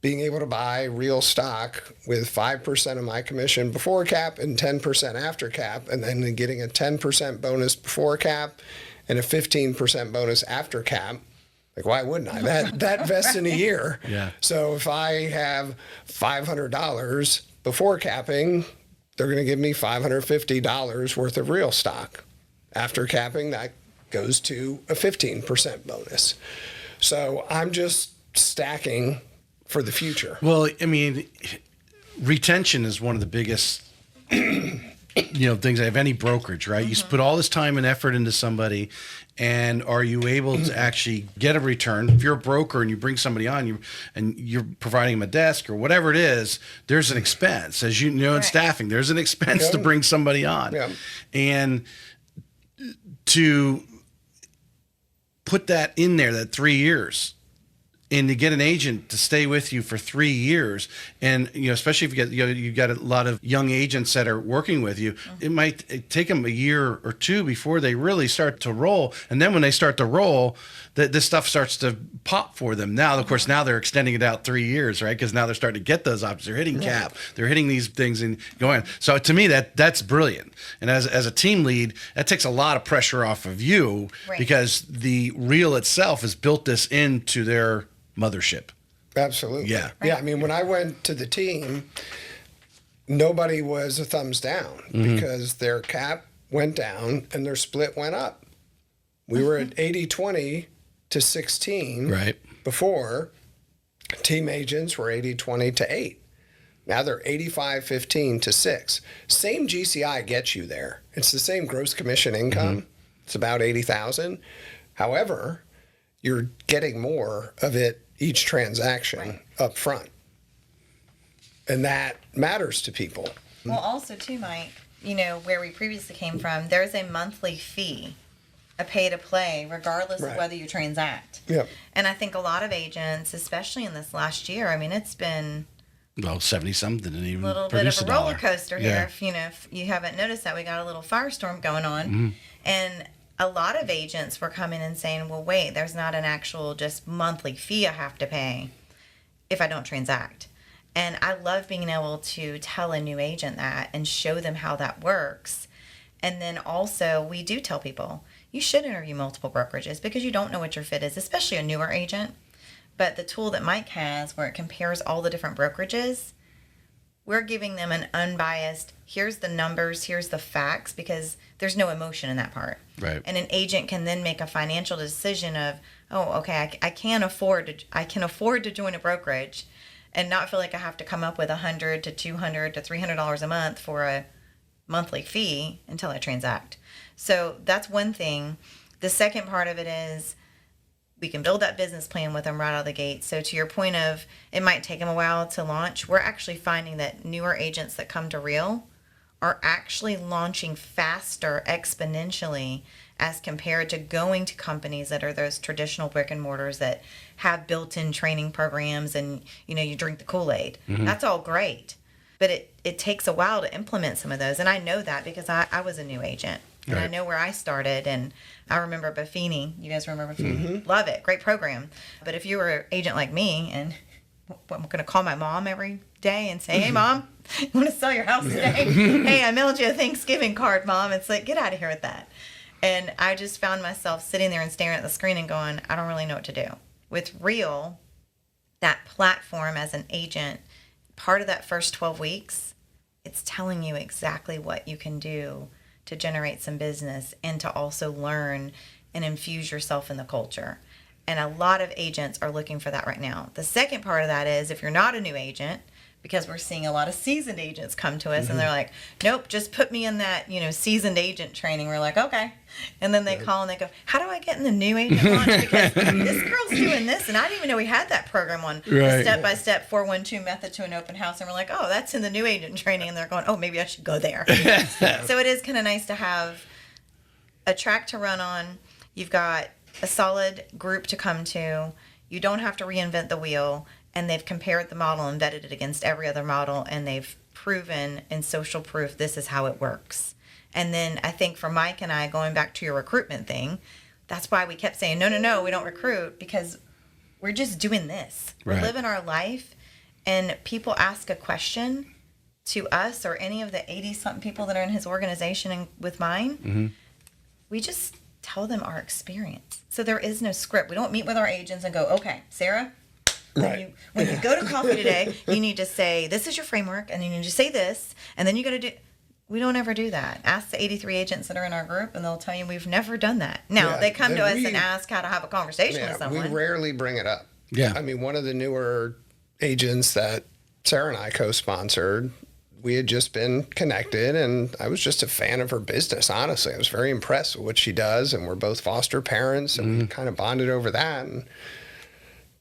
Being able to buy real stock with 5% of my commission before cap and 10% after cap, and then getting a 10% bonus before cap and a 15% bonus after cap. Like, why wouldn't I? That vests in a year. Yeah. So if I have $500 before capping, they're going to give me $550 worth of real stock. After capping, that goes to a 15% bonus. So I'm just stacking for the future. Well, I mean, retention is one of the biggest things. I have any brokerage, right? You put all this time and effort into somebody, and are you able to actually get a return? If you're a broker and you bring somebody on, you're providing them a desk or whatever it is, there's an expense. As you know, in staffing, there's an expense to bring somebody on. Yeah. And to put that in there, that 3 years, and to get an agent to stay with you for 3 years, and especially if you've got a lot of young agents that are working with you, it might take them a year or two before they really start to roll. And then when they start to roll, this stuff starts to pop for them. Now, of course, now they're extending it out 3 years, right? Because now they're starting to get those options. They're hitting cap. They're hitting these things and going. So to me, that's brilliant. And as a team lead, that takes a lot of pressure off of you, because the reel itself has built this into their mothership. Absolutely. Yeah. Yeah. I mean, when I went to the team, nobody was a thumbs down because their cap went down and their split went up. We were at 80-20 to 16 before. Team agents were 80-20 to 8. Now they're 85-15 to 6. Same GCI gets you there. It's the same gross commission income. It's about $80,000. However, you're getting more of it each transaction up front. And that matters to people. Well, also too, Mike, where we previously came from, there's a monthly fee, a pay to play, regardless of whether you transact. Yep. And I think a lot of agents, especially in this last year, I mean, it's been 70-something, and even a little bit of a roller coaster here. If you haven't noticed that, we got a little firestorm going on. And a lot of agents were coming and saying, well, wait, there's not an actual just monthly fee I have to pay if I don't transact. And I love being able to tell a new agent that and show them how that works. And then also, we do tell people, you should interview multiple brokerages because you don't know what your fit is, especially a newer agent. But the tool that Mike has where it compares all the different brokerages, we're giving them an unbiased, here's the numbers, here's the facts, because there's no emotion in that part. Right. And an agent can then make a financial decision of, oh, okay, I can afford to join a brokerage and not feel like I have to come up with $100 to $200 to $300 a month for a monthly fee until I transact. So that's one thing. The second part of it is we can build that business plan with them right out of the gate. So to your point of it might take them a while to launch, we're actually finding that newer agents that come to Real are actually launching faster exponentially as compared to going to companies that are those traditional brick and mortars that have built-in training programs and, you drink the Kool-Aid. That's all great. But it takes a while to implement some of those. And I know that because I was a new agent. And I know where I started. And I remember Buffini. You guys remember Buffini? Love it. Great program. But if you were an agent like me, and I'm going to call my mom every day and say, hey, Mom, you want to sell your house today? Hey, I mailed you a Thanksgiving card, Mom. It's like, get out of here with that. And I just found myself sitting there and staring at the screen and going, I don't really know what to do. With Real, that platform as an agent, part of that first 12 weeks, it's telling you exactly what you can do to generate some business and to also learn and infuse yourself in the culture. And a lot of agents are looking for that right now. The second part of that is if you're not a new agent, because we're seeing a lot of seasoned agents come to us and they're like, nope, just put me in that, seasoned agent training. We're like, okay. And then they call and they go, how do I get in the new agent launch? Because this girl's doing this. And I didn't even know we had that program on the step-by-step 412 method to an open house. And we're like, oh, that's in the new agent training. And they're going, oh, maybe I should go there. So it is kind of nice to have a track to run on. You've got a solid group to come to. You don't have to reinvent the wheel. And they've compared the model and vetted it against every other model, and they've proven in social proof this is how it works. And then I think for Mike and I, going back to your recruitment thing, that's why we kept saying, no, we don't recruit, because we're just doing this. We're living our life, and people ask a question to us or any of the 80-something people that are in his organization and with mine. We just tell them our experience. So there is no script. We don't meet with our agents and go, okay, Sarah, Right. When you go to coffee today, you need to say, this is your framework, and you need to say this, and then you got to do. We don't ever do that. Ask the 83 agents that are in our group, and they'll tell you we've never done that. Now, they come to us and ask how to have a conversation with someone. We rarely bring it up. Yeah. I mean, one of the newer agents that Sarah and I co-sponsored, we had just been connected, and I was just a fan of her business, honestly. I was very impressed with what she does, and we're both foster parents, and we kind of bonded over that. And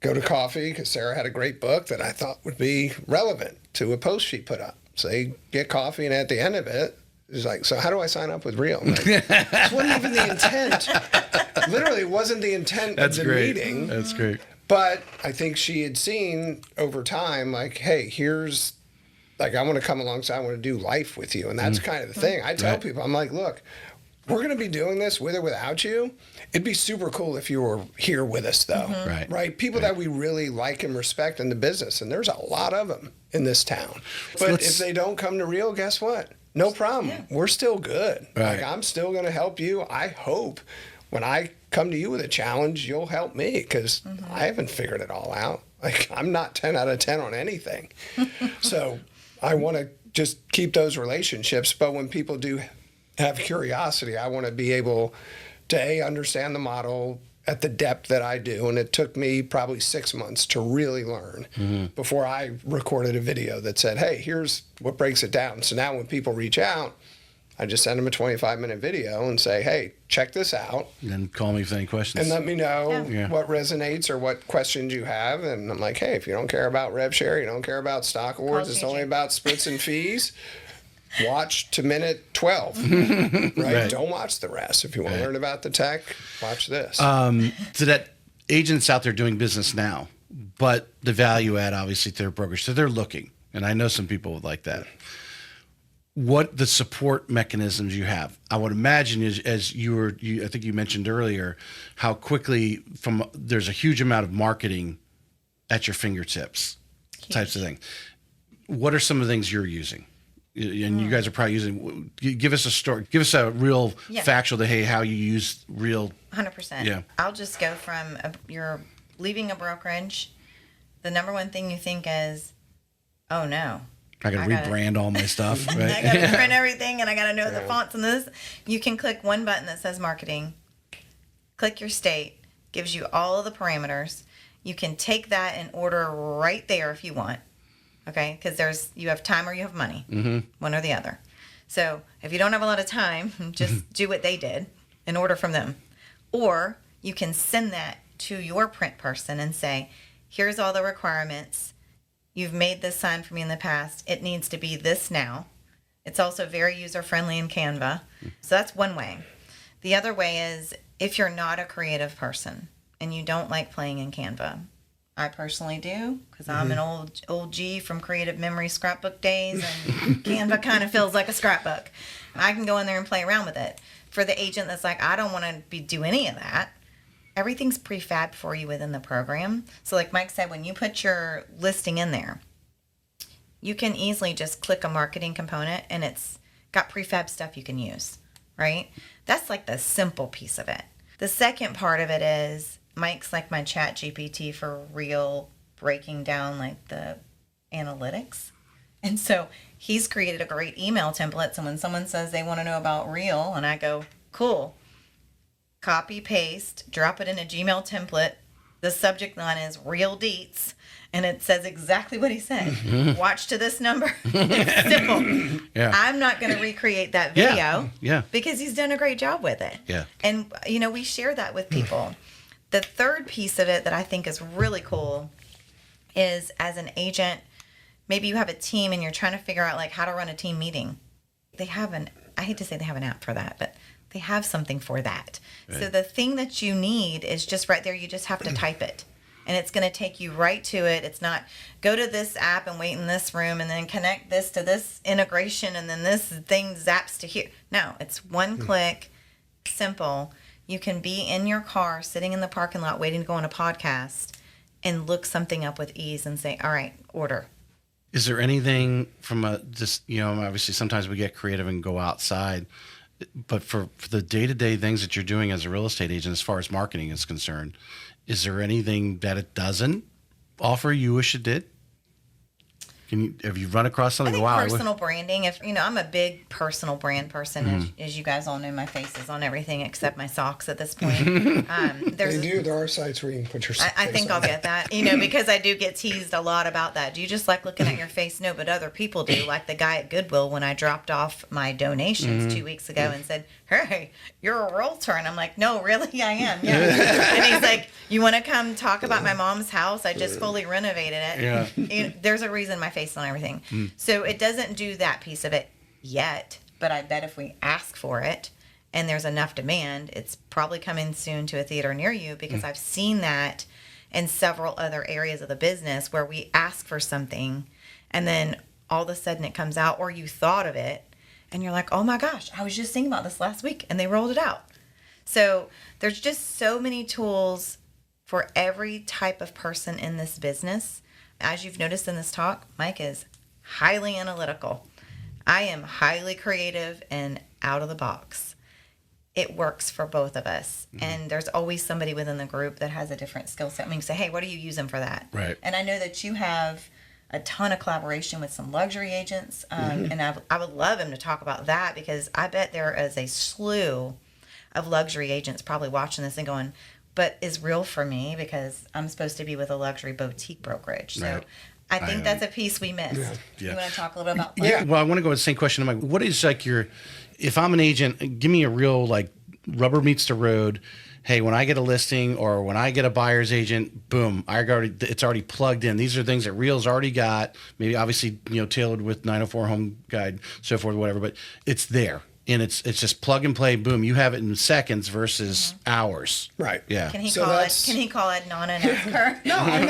go to coffee because Sarah had a great book that I thought would be relevant to a post she put up. So they get coffee, and at the end of it, it's like, so how do I sign up with Real? Like, this wasn't even the intent. Literally, it wasn't the intent of the meeting. That's great. But I think she had seen over time, like, hey, here's, like, I want to come alongside, I want to do life with you. And that's kind of the thing. I tell people, I'm like, look, we're going to be doing this with or without you. It'd be super cool if you were here with us, though. Right? People that we really like and respect in the business. And there's a lot of them in this town. But if they don't come to Real, guess what? No problem. Yeah. We're still good. Like, I'm still going to help you. I hope when I come to you with a challenge, you'll help me because I haven't figured it all out. Like, I'm not 10 out of 10 on anything. So I want to just keep those relationships. But when people do have curiosity, I want to be able to understand the model at the depth that I do. And it took me probably 6 months to really learn before I recorded a video that said, hey, here's what breaks it down. So now when people reach out, I just send them a 25-minute video and say, hey, check this out. And then call me with any questions. And let me know what resonates or what questions you have. And I'm like, hey, if you don't care about rev share, you don't care about stock awards, it's only about splits and fees, watch to minute 12. Right? Don't watch the rest. If you want to learn about the tech, watch this. So that agents out there doing business now, but the value add, obviously, to their brokerage. So they're looking. And I know some people would like that. What the support mechanisms you have. I would imagine as I think you mentioned earlier, how quickly there's a huge amount of marketing at your fingertips, types of thing. What are some of the things you're using? And you guys are probably using, give us a story, give us a real factual, hey, how you use Real. 100%. Yeah. I'll just go from, you're leaving a brokerage. The number one thing you think is, oh no. I got to rebrand all my stuff. Right? I got to print everything, and I got to know the fonts and this. You can click one button that says marketing. Click your state. Gives you all of the parameters. You can take that and order right there if you want. Okay? Because you have time or you have money. One or the other. So if you don't have a lot of time, just do what they did and order from them. Or you can send that to your print person and say, here's all the requirements. You've made this sign for me in the past. It needs to be this now. It's also very user-friendly in Canva. So that's one way. The other way is if you're not a creative person and you don't like playing in Canva. I personally do because I'm an old G from creative memory scrapbook days, and Canva kind of feels like a scrapbook. I can go in there and play around with it. For the agent that's like, I don't want to do any of that, everything's prefabbed for you within the program. So like Mike said, when you put your listing in there, you can easily just click a marketing component and it's got prefab stuff you can use, right? That's like the simple piece of it. The second part of it is Mike's like my chat GPT for Real, breaking down like the analytics. And so he's created a great email template. So when someone says they want to know about Real, and I go, cool. Copy, paste, drop it in a Gmail template. The subject line is Real Deets, and it says exactly what he said. Watch to this number. It's simple. Yeah. I'm not going to recreate that video because he's done a great job with it. Yeah. And, we share that with people. The third piece of it that I think is really cool is as an agent, maybe you have a team and you're trying to figure out like how to run a team meeting. They have I hate to say they have an app for that, but they have something for that. Right. So the thing that you need is just right there. You just have to type it. And it's going to take you right to it. It's not go to this app and wait in this room and then connect this to this integration and then this thing zaps to here. No, it's one click, simple. You can be in your car, sitting in the parking lot, waiting to go on a podcast and look something up with ease and say, all right, order. Is there anything from obviously sometimes we get creative and go outside, but for the day-to-day things that you're doing as a real estate agent, as far as marketing is concerned, is there anything that it doesn't offer you wish it did? Have you run across something? I think personal branding. If I'm a big personal brand person, as you guys all know, my face is on everything except my socks at this point. There are sites where you can put your. I think I'll get that, because I do get teased a lot about that. Do you just like looking at your face? No, but other people do. Like the guy at Goodwill when I dropped off my donations 2 weeks ago and said, "Hey, you're a realtor," and I'm like, "No, really, I am." Yeah. And he's like, "You want to come talk about my mom's house? I just fully renovated it." Yeah. There's a reason my face on everything. So it doesn't do that piece of it yet, but I bet if we ask for it and there's enough demand, it's probably coming soon to a theater near you, because I've seen that in several other areas of the business where we ask for something and then all of a sudden it comes out, or you thought of it and you're like, "Oh my gosh, I was just thinking about this last week," and they rolled it out. So there's just so many tools for every type of person in this business. As you've noticed in this talk, Mike is highly analytical. I am highly creative and out of the box. It works for both of us. And there's always somebody within the group that has a different skill set. I mean, say, "Hey, what do you use them for that?" Right. And I know that you have a ton of collaboration with some luxury agents. And I would love him to talk about that, because I bet there is a slew of luxury agents probably watching this and going, "But is real for me, because I'm supposed to be with a luxury boutique brokerage." So Right. I think that's a piece we missed. Yeah. You want to talk a little bit about that? Yeah. Well, I want to go with the same question. I'm like, what is like if I'm an agent, give me a real like rubber meets the road. Hey, when I get a listing or when I get a buyer's agent, boom, it's already plugged in. These are things that Real's already got. Maybe obviously, tailored with 904 Home Guide, so forth, whatever, but it's there. And it's just plug and play, boom. You have it in seconds versus hours. Right. Yeah. Can he call it Nana and ask her? No, I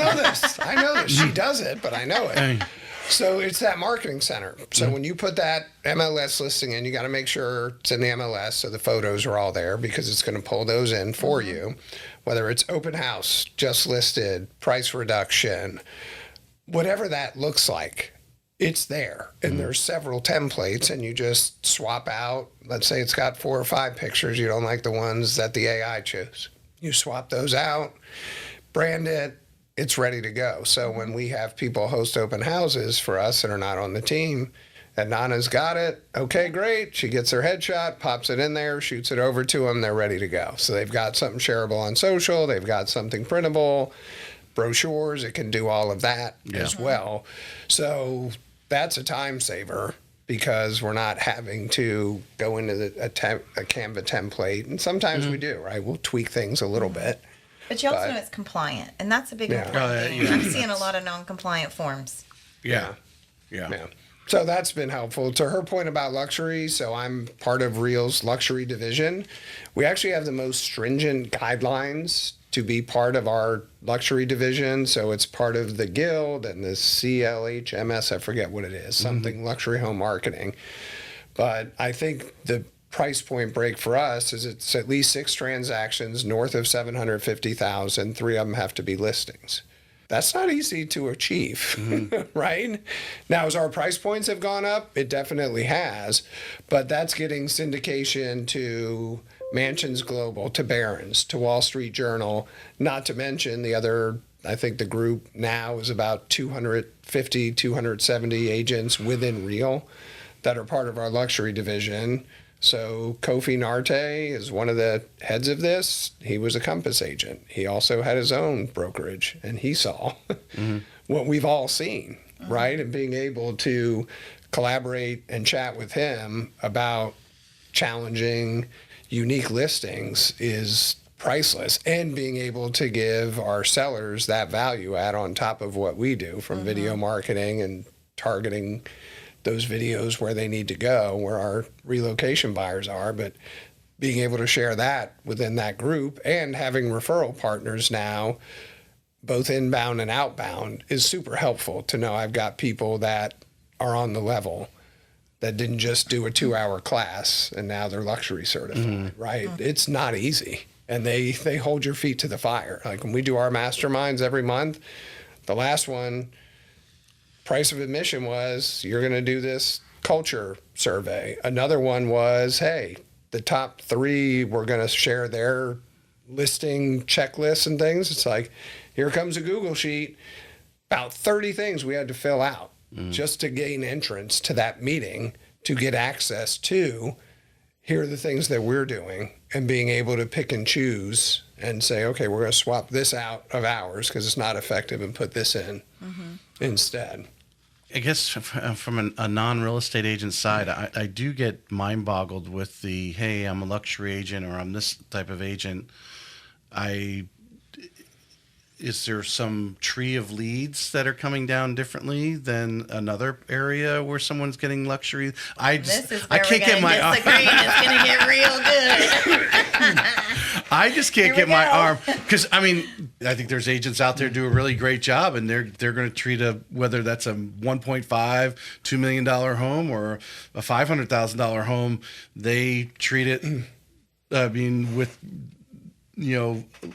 know this. She does it, but I know it. So it's that marketing center. So when you put that MLS listing in, you got to make sure it's in the MLS, so the photos are all there, because it's going to pull those in for you. Whether it's open house, just listed, price reduction, whatever that looks like, it's there. And there's several templates, and you just swap out. Let's say it's got 4 or 5 pictures. You don't like the ones that the AI chose. You swap those out, brand it, it's ready to go. So when we have people host open houses for us that are not on the team, and Nana's got it, okay, great. She gets their headshot, pops it in there, shoots it over to them, they're ready to go. So they've got something shareable on social, they've got something printable, brochures, it can do all of that as well. So that's a time saver, because we're not having to go into a Canva template. And sometimes we do, right? We'll tweak things a little bit. But you also know it's compliant, and that's a big important thing. I'm seeing a lot of non-compliant forms. Yeah. So that's been helpful. To her point about luxury, so I'm part of Real's luxury division. We actually have the most stringent guidelines to be part of our luxury division. So it's part of the guild and the CLHMS, I forget what it is, something luxury home marketing. But I think the price point break for us is it's at least 6 transactions north of 750,000. 3 of them have to be listings. That's not easy to achieve, right? Now, as our price points have gone up, it definitely has, but that's getting syndication to Mansions Global, to Barron's, to Wall Street Journal, not to mention the other, I think the group now is about 250, 270 agents within Real that are part of our luxury division. So Kofi Narte is one of the heads of this. He was a Compass agent. He also had his own brokerage, and he saw what we've all seen, right? And being able to collaborate and chat with him about challenging, unique listings is priceless. And being able to give our sellers that value add on top of what we do from video marketing and targeting those videos where they need to go, where our relocation buyers are, but being able to share that within that group and having referral partners now, both inbound and outbound, is super helpful to know I've got people that are on the level that didn't just do a 2-hour class and now they're luxury certified, right? It's not easy. And they hold your feet to the fire. Like when we do our masterminds every month, the last one, price of admission was, you're going to do this culture survey. Another one was, hey, the top 3 were going to share their listing checklists and things. It's like, here comes a Google sheet. about 30 things we had to fill out just to gain entrance to that meeting, to get access to, here are the things that we're doing, and being able to pick and choose and say, okay, we're going to swap this out of ours because it's not effective and put this in instead. I guess from a non-real estate agent side, I do get mind-boggled with the, hey, I'm a luxury agent or I'm this type of agent. Is there some tree of leads that are coming down differently than another area where someone's getting luxury? This is where we're going to disagree, and it's going to get real good. I just can't get my arm, because I think there's agents out there do a really great job, and they're going to treat whether that's a $1.5, $2 million home or a $500,000 home, they treat it. With.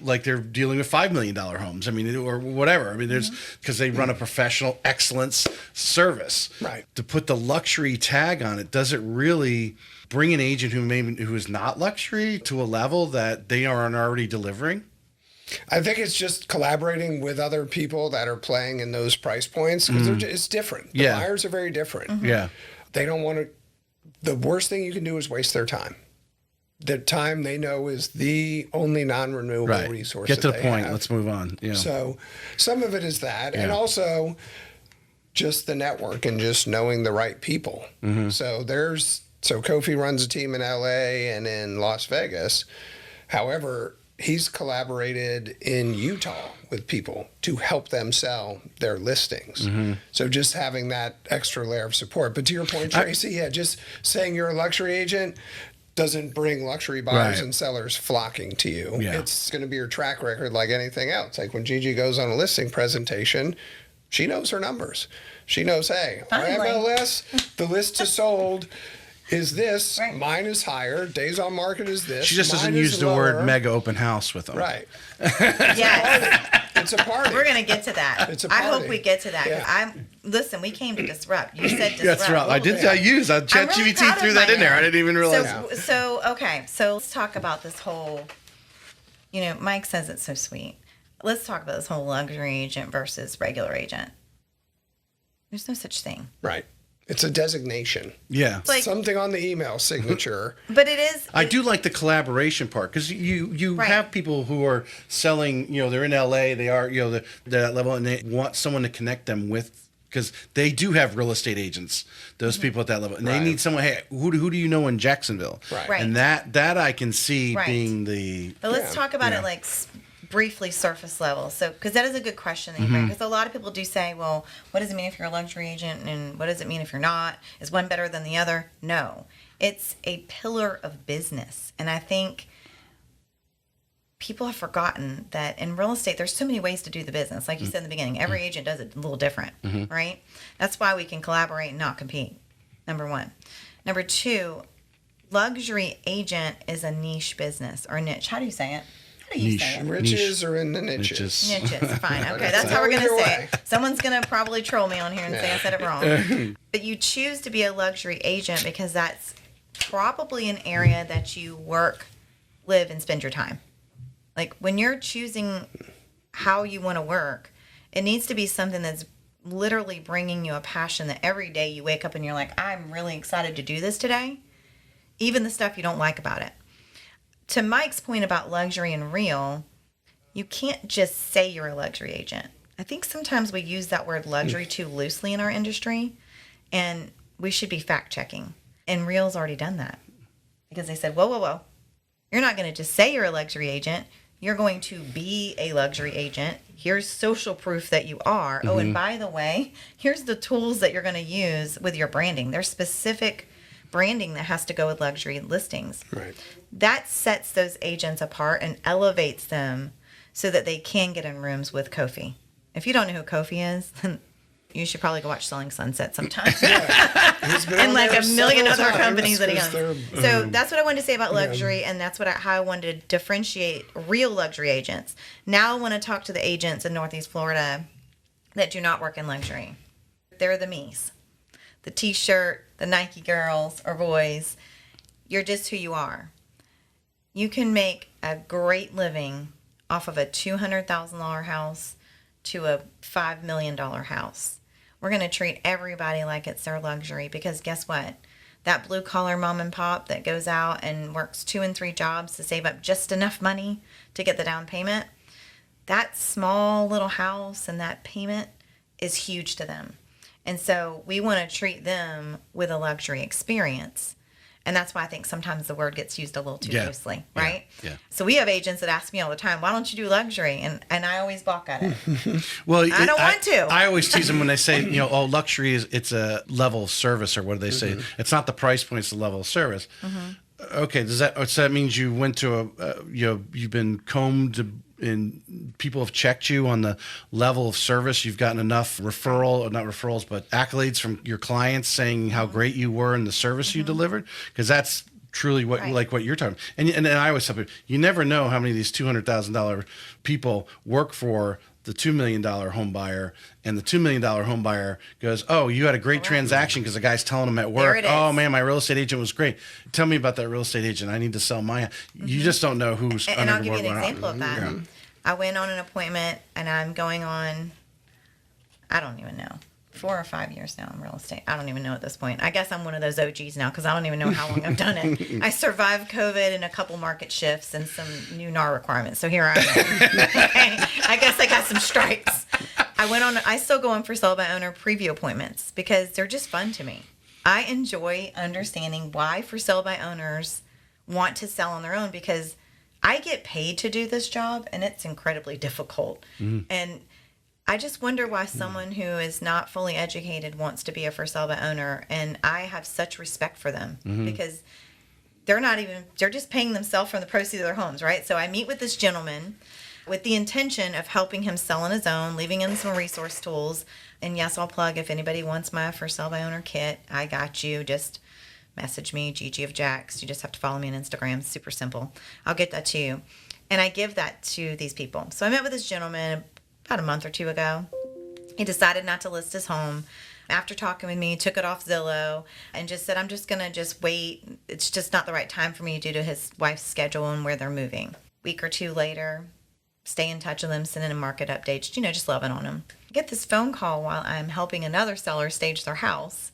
Like they're dealing with $5 million homes. Or whatever. There's because they run a professional excellence service. Right. To put the luxury tag on it, does it really bring an agent who is not luxury to a level that they aren't already delivering? I think it's just collaborating with other people that are playing in those price points, because it's different. The buyers are very different. Yeah. They don't want to. The worst thing you can do is waste their time. The time they know is the only non-renewable resource. Get to that the they point. have. Let's move on. Yeah. So some of it is that, and also just the network and just knowing the right people. So Kofi runs a team in LA and in Las Vegas. However, he's collaborated in Utah with people to help them sell their listings. So just having that extra layer of support. But to your point, Tracy, just saying you're a luxury agent doesn't bring luxury buyers and sellers flocking to you. Yeah. It's going to be your track record like anything else. Like when Gigi goes on a listing presentation, she knows her numbers. She knows, hey, our MLS, the list to sold is this. Right. Mine is higher. Days on market is this. She just Mine doesn't use the word mega open house with them. Right. Yes. It's a party. We're going to get to that. It's a party. I hope we get to that. Yeah. Listen, we came to disrupt. You said disrupt. That's right. I did. I used ChatGPT threw that in there. I didn't even realize. So let's talk about this whole, Mike says it's so sweet. Let's talk about this whole luxury agent versus regular agent. There's no such thing. Right. It's a designation. Yeah. Like, something on the email signature. But it is. I do like the collaboration part, because you have people who are selling, they're in LA, they are, they're at level, and they want someone to connect them with, because they do have real estate agents, those people at that level. And they need someone, hey, who do you know in Jacksonville? Right. And that I can see being the... But let's talk about it like briefly surface level. So, because that is a good question that you bring. Because a lot of people do say, well, what does it mean if you're a luxury agent? And what does it mean if you're not? Is one better than the other? No. It's a pillar of business. And I think people have forgotten that in real estate, there's so many ways to do the business. Like you said in the beginning, every agent does it a little different, right? That's why we can collaborate and not compete, number one. Number two, luxury agent is a niche business or niche. How do you say it? How do you say it? Riches are in the niches. Niches, fine. Okay, that's how we're going to say it. Someone's going to probably troll me on here and say I said it wrong. But you choose to be a luxury agent because that's probably an area that you work, live, and spend your time. Like when you're choosing how you want to work, it needs to be something that's literally bringing you a passion that every day you wake up and you're like, I'm really excited to do this today, even the stuff you don't like about it. To Mike's point about luxury and real, you can't just say you're a luxury agent. I think sometimes we use that word luxury too loosely in our industry, and we should be fact-checking. And Real's already done that because they said, whoa. You're not going to just say you're a luxury agent. You're going to be a luxury agent. Here's social proof that you are. Oh, and by the way, here's the tools that you're going to use with your branding. There's specific branding that has to go with luxury listings. Right. That sets those agents apart and elevates them so that they can get in rooms with Kofi. If you don't know who Kofi is, then you should probably go watch Selling Sunset sometime. And like a million other companies that he owns. So that's what I wanted to say about luxury, and that's how I wanted to differentiate real luxury agents. Now I want to talk to the agents in Northeast Florida that do not work in luxury. They're the me's. The T-shirt, the Nike girls or boys. You're just who you are. You can make a great living off of a $200,000 house, to a $5 million house. We're going to treat everybody like it's their luxury, because guess what? That blue collar mom and pop that goes out and works 2 and 3 jobs to save up just enough money to get the down payment, that small little house and that payment is huge to them. And so we want to treat them with a luxury experience. And that's why I think sometimes the word gets used a little too loosely, right? Yeah. So we have agents that ask me all the time, why don't you do luxury? And I always balk at it. Well, I don't want to. I always tease them when they say, luxury it's a level of service, or what do they say? It's not the price point, it's the level of service. Okay, so that means you went to you've been combed and people have checked you on the level of service. You've gotten enough not referrals, but accolades from your clients saying how great you were in the service you delivered, because that's truly what you're talking. And I always tell people, you never know how many of these $200,000 people work for the $2 million home buyer, and the $2 million home buyer goes, oh, you had a great transaction because the guy's telling them at work, oh man, my real estate agent was great. Tell me about that real estate agent. I need to sell my. You just don't know who's. And I'll give you an example of that. Yeah. I went on an appointment, and I'm going on, I don't even know, 4 or 5 years now in real estate. I don't even know at this point. I guess I'm one of those OGs now, because I don't even know how long I've done it. I survived COVID and a couple market shifts and some new NAR requirements. So here I am. Okay. I guess I got some stripes. I still go on for sale by owner preview appointments because they're just fun to me. I enjoy understanding why for sale by owners want to sell on their own, because I get paid to do this job and it's incredibly difficult. And I just wonder why someone who is not fully educated wants to be a for sale by owner. And I have such respect for them because they're just paying themselves from the proceeds of their homes, right? So I meet with this gentleman with the intention of helping him sell on his own, leaving him some resource tools. And yes, I'll plug, if anybody wants my for sale by owner kit, I got you. Just message me, Gigi of Jax. You just have to follow me on Instagram. It's super simple. I'll get that to you. And I give that to these people. So I met with this gentleman about a month or 2 ago. He decided not to list his home. After talking with me, took it off Zillow and just said, I'm just going to just wait. It's just not the right time for me due to his wife's schedule and where they're moving. Week or 2 later, stay in touch with him, sending him market updates, just loving on him. I get this phone call while I'm helping another seller stage their house.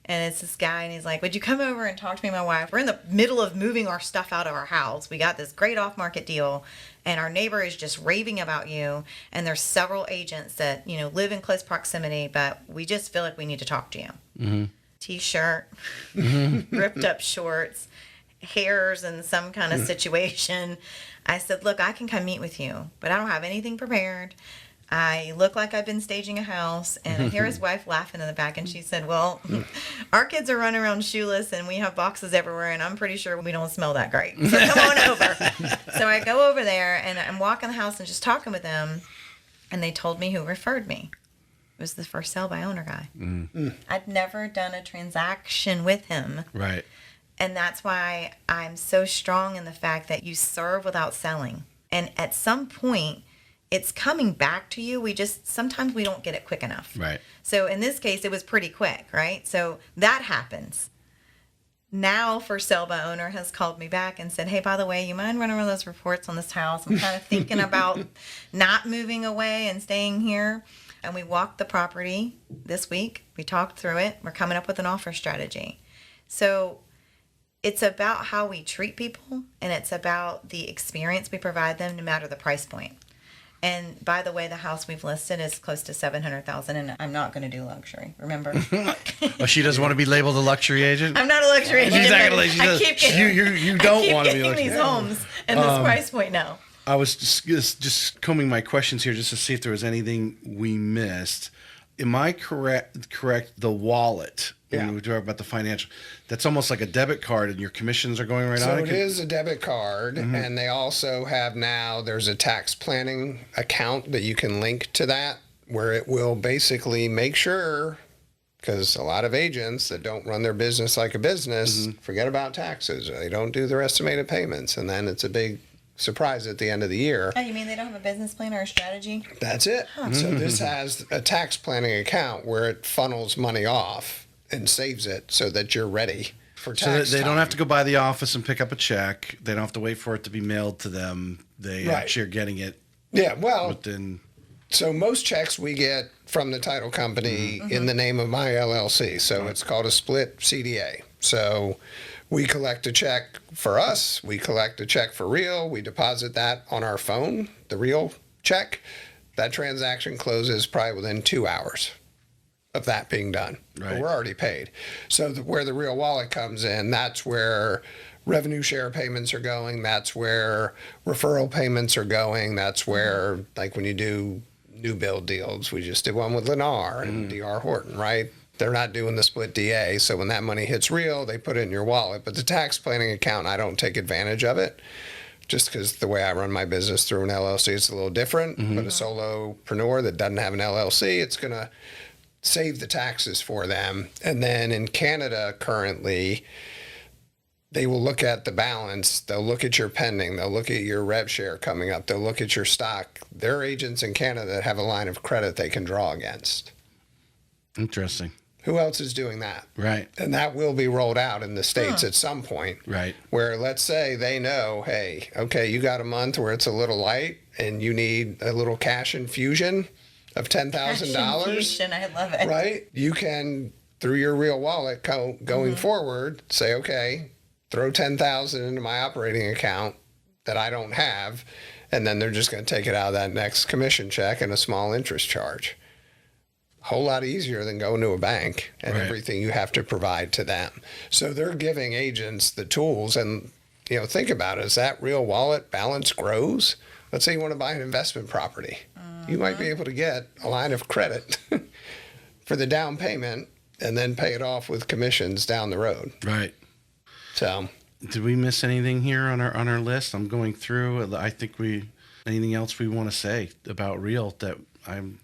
And it's this guy, and he's like, would you come over and talk to me and my wife? We're in the middle of moving our stuff out of our house. We got this great off-market deal, and our neighbor is just raving about you. And there's several agents that, live in close proximity, but we just feel like we need to talk to you. T-shirt, ripped up shorts, hairs in some kind of situation. I said, look, I can come meet with you, but I don't have anything prepared. I look like I've been staging a house, and I hear his wife laughing in the back, and she said, well, our kids are running around shoeless, and we have boxes everywhere, and I'm pretty sure we don't smell that great. So come on over. So I go over there, and I'm walking the house and just talking with them, and they told me who referred me. It was the first sale by owner guy. I'd never done a transaction with him. Right. And that's why I'm so strong in the fact that you serve without selling. And at some point, it's coming back to you. Sometimes we don't get it quick enough. Right. So in this case, it was pretty quick, right? So that happens. Now, for sale by owner has called me back and said, hey, by the way, you mind running one of those reports on this house? I'm kind of thinking about not moving away and staying here. And we walked the property this week. We talked through it. We're coming up with an offer strategy. So it's about how we treat people, and it's about the experience we provide them, no matter the price point. And by the way, the house we've listed is close to $700,000, and I'm not going to do luxury. Remember? Well, she doesn't want to be labeled a luxury agent. I'm not a luxury agent. She's not going to. You don't want to be a luxury agent. These homes and this price point now. I was just combing my questions here just to see if there was anything we missed. Am I correct? The wallet. When we talk about the financial, that's almost like a debit card, and your commissions are going right on it. So it is a debit card, and they also have now, there's a tax planning account that you can link to that, where it will basically make sure, because a lot of agents that don't run their business like a business forget about taxes. They don't do their estimated payments, and then it's a big surprise at the end of the year. Oh, you mean they don't have a business plan or a strategy? That's it. Huh. So this has a tax planning account where it funnels money off and saves it so that you're ready for tax. So they don't have to go by the office and pick up a check. They don't have to wait for it to be mailed to them. They actually are getting it. Yeah, well, within. So most checks we get from the title company in the name of my LLC. So it's called a split CDA. So we collect a check for us. We collect a check for Real. We deposit that on our phone, the Real check. That transaction closes probably within 2 hours of that being done. Right. But we're already paid. So where the Real wallet comes in, that's where revenue share payments are going. That's where referral payments are going. That's where, like when you do new build deals, we just did one with Lennar and D.R. Horton, right? They're not doing the split DA. So when that money hits Real, they put it in your wallet. But the tax planning account, I don't take advantage of it just because the way I run my business through an LLC is a little different. But a solopreneur that doesn't have an LLC, it's going to save the taxes for them. And then in Canada currently, they will look at the balance. They'll look at your pending. They'll look at your rev share coming up. They'll look at your stock. There are agents in Canada that have a line of credit they can draw against. Interesting. Who else is doing that? Right. And that will be rolled out in the States at some point. Right. Where let's say they know, hey, okay, you got a month where it's a little light and you need a little cash infusion of $10,000. Infusion, I love it. Right? You can, through your Real wallet going forward, say, okay, throw $10,000 into my operating account that I don't have, and then they're just going to take it out of that next commission check and a small interest charge. A whole lot easier than going to a bank and everything you have to provide to them. So they're giving agents the tools, and think about it. As that Real wallet balance grows, let's say you want to buy an investment property, you might be able to get a line of credit for the down payment and then pay it off with commissions down the road. Right. So, did we miss anything here on our list? I'm going through. I think anything else we want to say about Real that I'm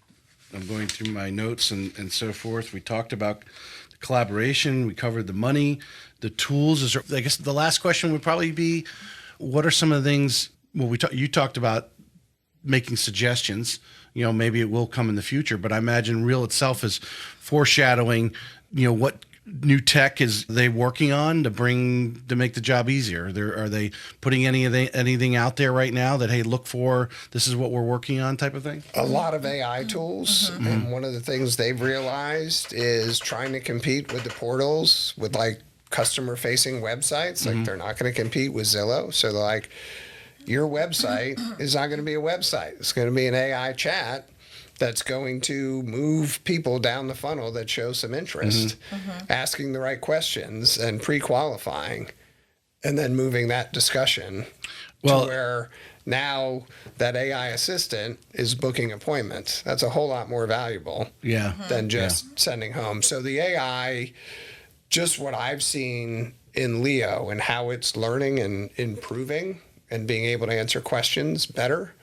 going through my notes and so forth. We talked about the collaboration. We covered the money, the tools. I guess the last question would probably be, what are some of the things? Well, you talked about making suggestions. Maybe it will come in the future, but I imagine Real itself is foreshadowing. What new tech is they working on to make the job easier? Are they putting anything out there right now that, hey, look for, this is what we're working on type of thing? A lot of AI tools. And one of the things they've realized is trying to compete with the portals with like customer facing websites. Like they're not going to compete with Zillow. So they're like, your website is not going to be a website. It's going to be an AI chat that's going to move people down the funnel that show some interest, asking the right questions and pre-qualifying, and then moving that discussion to where now that AI assistant is booking appointments. That's a whole lot more valuable than just sending home. So the AI, just what I've seen in Leo and how it's learning and improving and being able to answer questions better,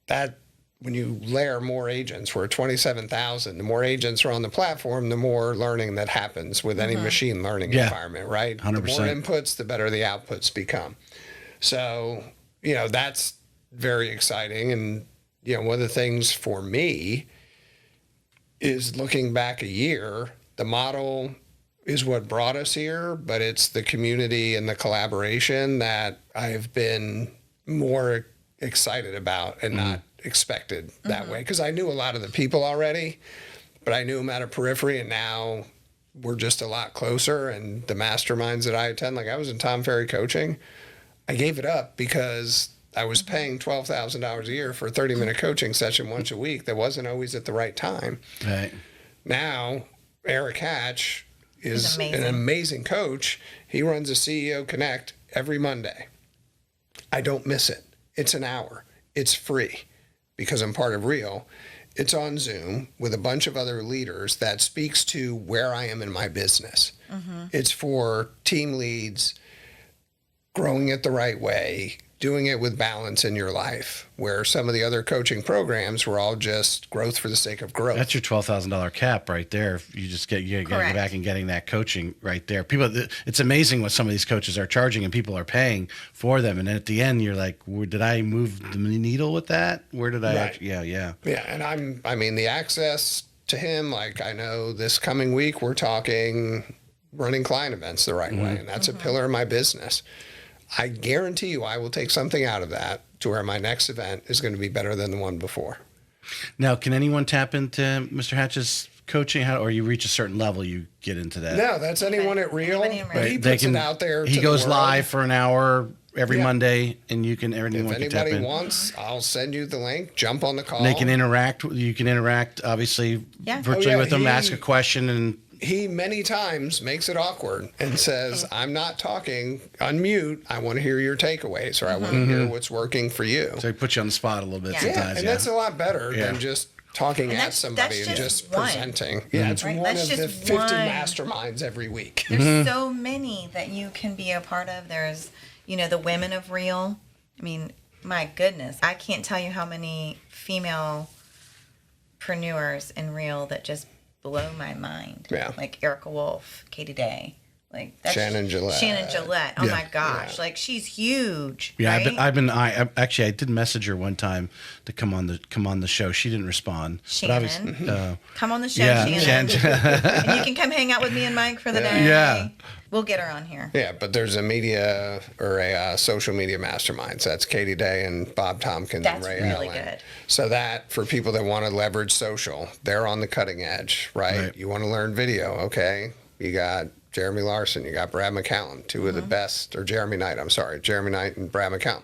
that when you layer more agents, we're 27,000, the more agents are on the platform, the more learning that happens with any machine learning environment, right? 100%. The more inputs, the better the outputs become. So, that's very exciting. And, one of the things for me is looking back a year, the model is what brought us here, but it's the community and the collaboration that I've been more excited about and not expected that way, because I knew a lot of the people already, but I knew them at a periphery, and now we're just a lot closer. And the masterminds that I attend, like I was in Tom Ferry coaching, I gave it up because I was paying $12,000 a year for a 30-minute coaching session once a week that wasn't always at the right time. Right. Now, Eric Hatch is an amazing coach. He runs a CEO Connect every Monday. I don't miss it. It's an hour. It's free because I'm part of Real. It's on Zoom with a bunch of other leaders that speaks to where I am in my business. It's for team leads, growing it the right way, doing it with balance in your life, where some of the other coaching programs were all just growth for the sake of growth. That's your $12,000 cap right there. If you just get back and getting that coaching right there. It's amazing what some of these coaches are charging and people are paying for them. And then at the end, you're like, did I move the needle with that? Where did I? Right. Yeah. And the access to him, like I know this coming week, we're talking running client events the right way. And that's a pillar of my business. I guarantee you I will take something out of that to where my next event is going to be better than the one before. Now, can anyone tap into Mr. Hatch's coaching? Or you reach a certain level, you get into that? No, that's anyone at Real. Anybody in Real. But he puts it out there. He to goes the world. live for an hour every Monday, and you can. If Anyone can tap anybody in. wants, I'll send you the link. Jump on the call. They can interact. You can interact, obviously, virtually Oh, yeah, with them. Ask a question, and he many times makes it awkward and says, I'm not talking, unmute. I want to hear your takeaways, or I want to hear what's working for you. so he puts you on the spot a little bit Yeah. sometimes. And that's a lot better than just talking at that's somebody and just just one. presenting. Yeah, it's Right, one that's of the just 50 one. masterminds every week. There's so many that you can be a part of. There's, the women of Real. I mean, my goodness, I can't tell you how many female preneurs in Real that just blow my mind. Yeah. Like Erica Wolf, Katie Day. Like that's Shannon Gillette. Oh Yeah. my gosh. Like she's huge. Yeah, right? I did message her one time to come on the show. She didn't respond. Shannon. But Come on the show, yeah, Shannon. And you can come hang out with me and Mike for the day. Yeah. We'll get her on here. Yeah, but there's a media or a social media mastermind. So that's Katie Day and Bob Tompkins That's and Ray really Allen. good. So that for people that want to leverage social, they're on the cutting edge, right? You want to learn video, okay? You got Jeremy Larson, you got Brad McCallum, two of the best, or Jeremy Knight, I'm sorry, Jeremy Knight and Brad McCallum,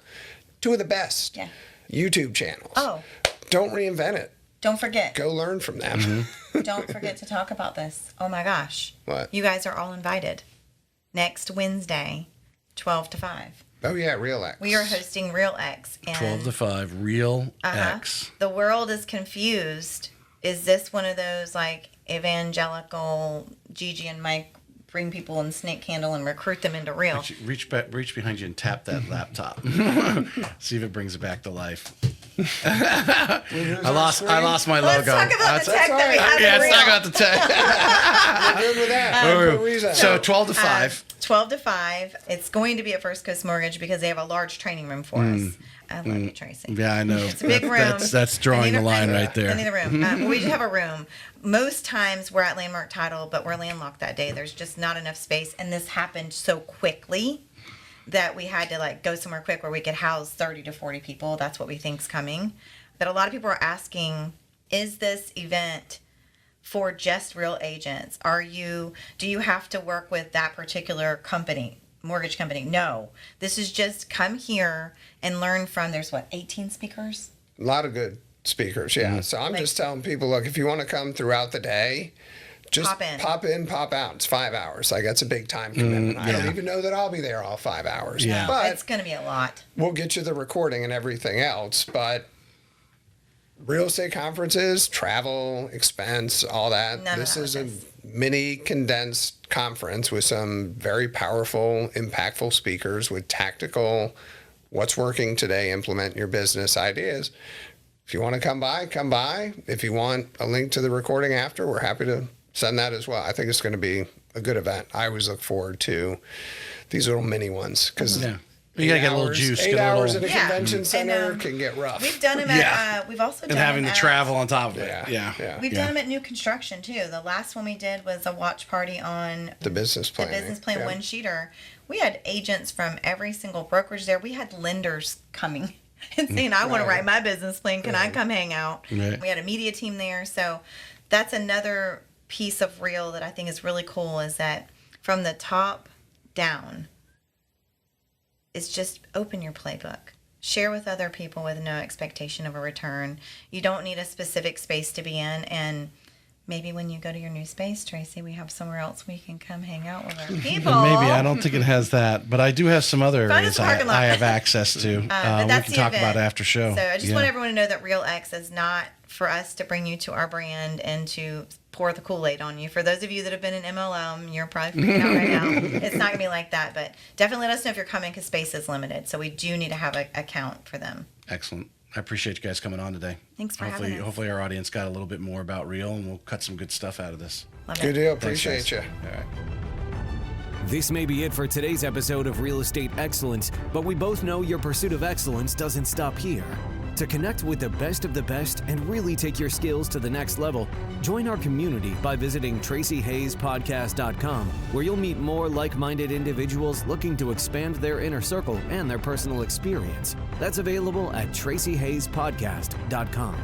two of the best YouTube channels. Oh. Don't reinvent it. Don't forget. Go learn from them. Don't forget to talk about this. Oh my gosh. What? You guys are all invited. Next Wednesday, 12 to 5. Oh yeah, Real X. We are hosting Real X. And 12 to 5, Real X. the world is confused. Is this one of those like evangelical Gigi and Mike bring people in snake candle and recruit them into Real? Reach behind you and tap that laptop. See if it brings it back to life. I lost my Let's logo. talk about the tech that we have Yeah, in let's Real. talk about the tech. Good with that. Good reason. So 12 to 5. 12 to 5. It's going to be at First Coast Mortgage because they have a large training room for us. I love you, Tracy. Yeah, I know. It's a big room. That's drawing the line right there. I need a room. We do have a room. Most times we're at Landmark Title, but we're landlocked that day. There's just not enough space. And this happened so quickly that we had to like go somewhere quick where we could house 30 to 40 people. That's what we think's coming. But a lot of people are asking, is this event for just Real agents? Do you have to work with that particular company, mortgage company? No. This is just come here and learn from, there's 18 speakers? A lot of good speakers, yeah. So I'm just telling people, look, if you want to come throughout the day, just pop in, pop out. It's 5 hours. Like, that's a big time commitment. I don't even know that I'll be there all 5 hours. Yeah. But It's going to be a lot. we'll get you the recording and everything else. But real estate conferences, travel, expense, all that. This is a mini condensed conference with some very powerful, impactful speakers with tactical, what's working today, implement your business ideas. If you want to come by, come by. If you want a link to the recording after, we're happy to send that as well. I think it's going to be a good event. I always look forward to these little mini ones because you gotta get a little juice. 8 hours at a Yeah. convention center And, can get rough. We've done them at, we've also done And having them to at, travel on top of it. Yeah. We've done them at new construction too. The last one we did was a watch party on The business the planning. business plan Yeah. one sheeter. We had agents from every single brokerage there. We had lenders coming and saying, I want to write my business plan. Can I come hang out? Right. We had a media team there. So that's another piece of Real that I think is really cool is that from the top down, it's just open your playbook. Share with other people with no expectation of a return. You don't need a specific space to be in. And maybe when you go to your new space, Tracy, we have somewhere else we can come hang out with our people. Maybe. I don't think it has that, but I do have some other Find areas us a parking lot. I have access to. But We that's can the talk event. about after show. So I just want everyone to know that Real X is not for us to bring you to our brand and to pour the Kool-Aid on you. For those of you that have been in MLM, you're probably freaking out right now. It's not going to be like that, but definitely let us know if you're coming because space is limited. So we do need to have a count for them. Excellent. I appreciate you guys coming on today. Thanks for having us. Hopefully our audience got a little bit more about Real, and we'll cut some good stuff out of this. Love it. Good deal. Thanks, Appreciate guys. you. All right. This may be it for today's episode of Real Estate Excellence, but we both know your pursuit of excellence doesn't stop here. To connect with the best of the best and really take your skills to the next level, join our community by visiting TracyHayesPodcast.com, where you'll meet more like-minded individuals looking to expand their inner circle and their personal experience. That's available at TracyHayesPodcast.com.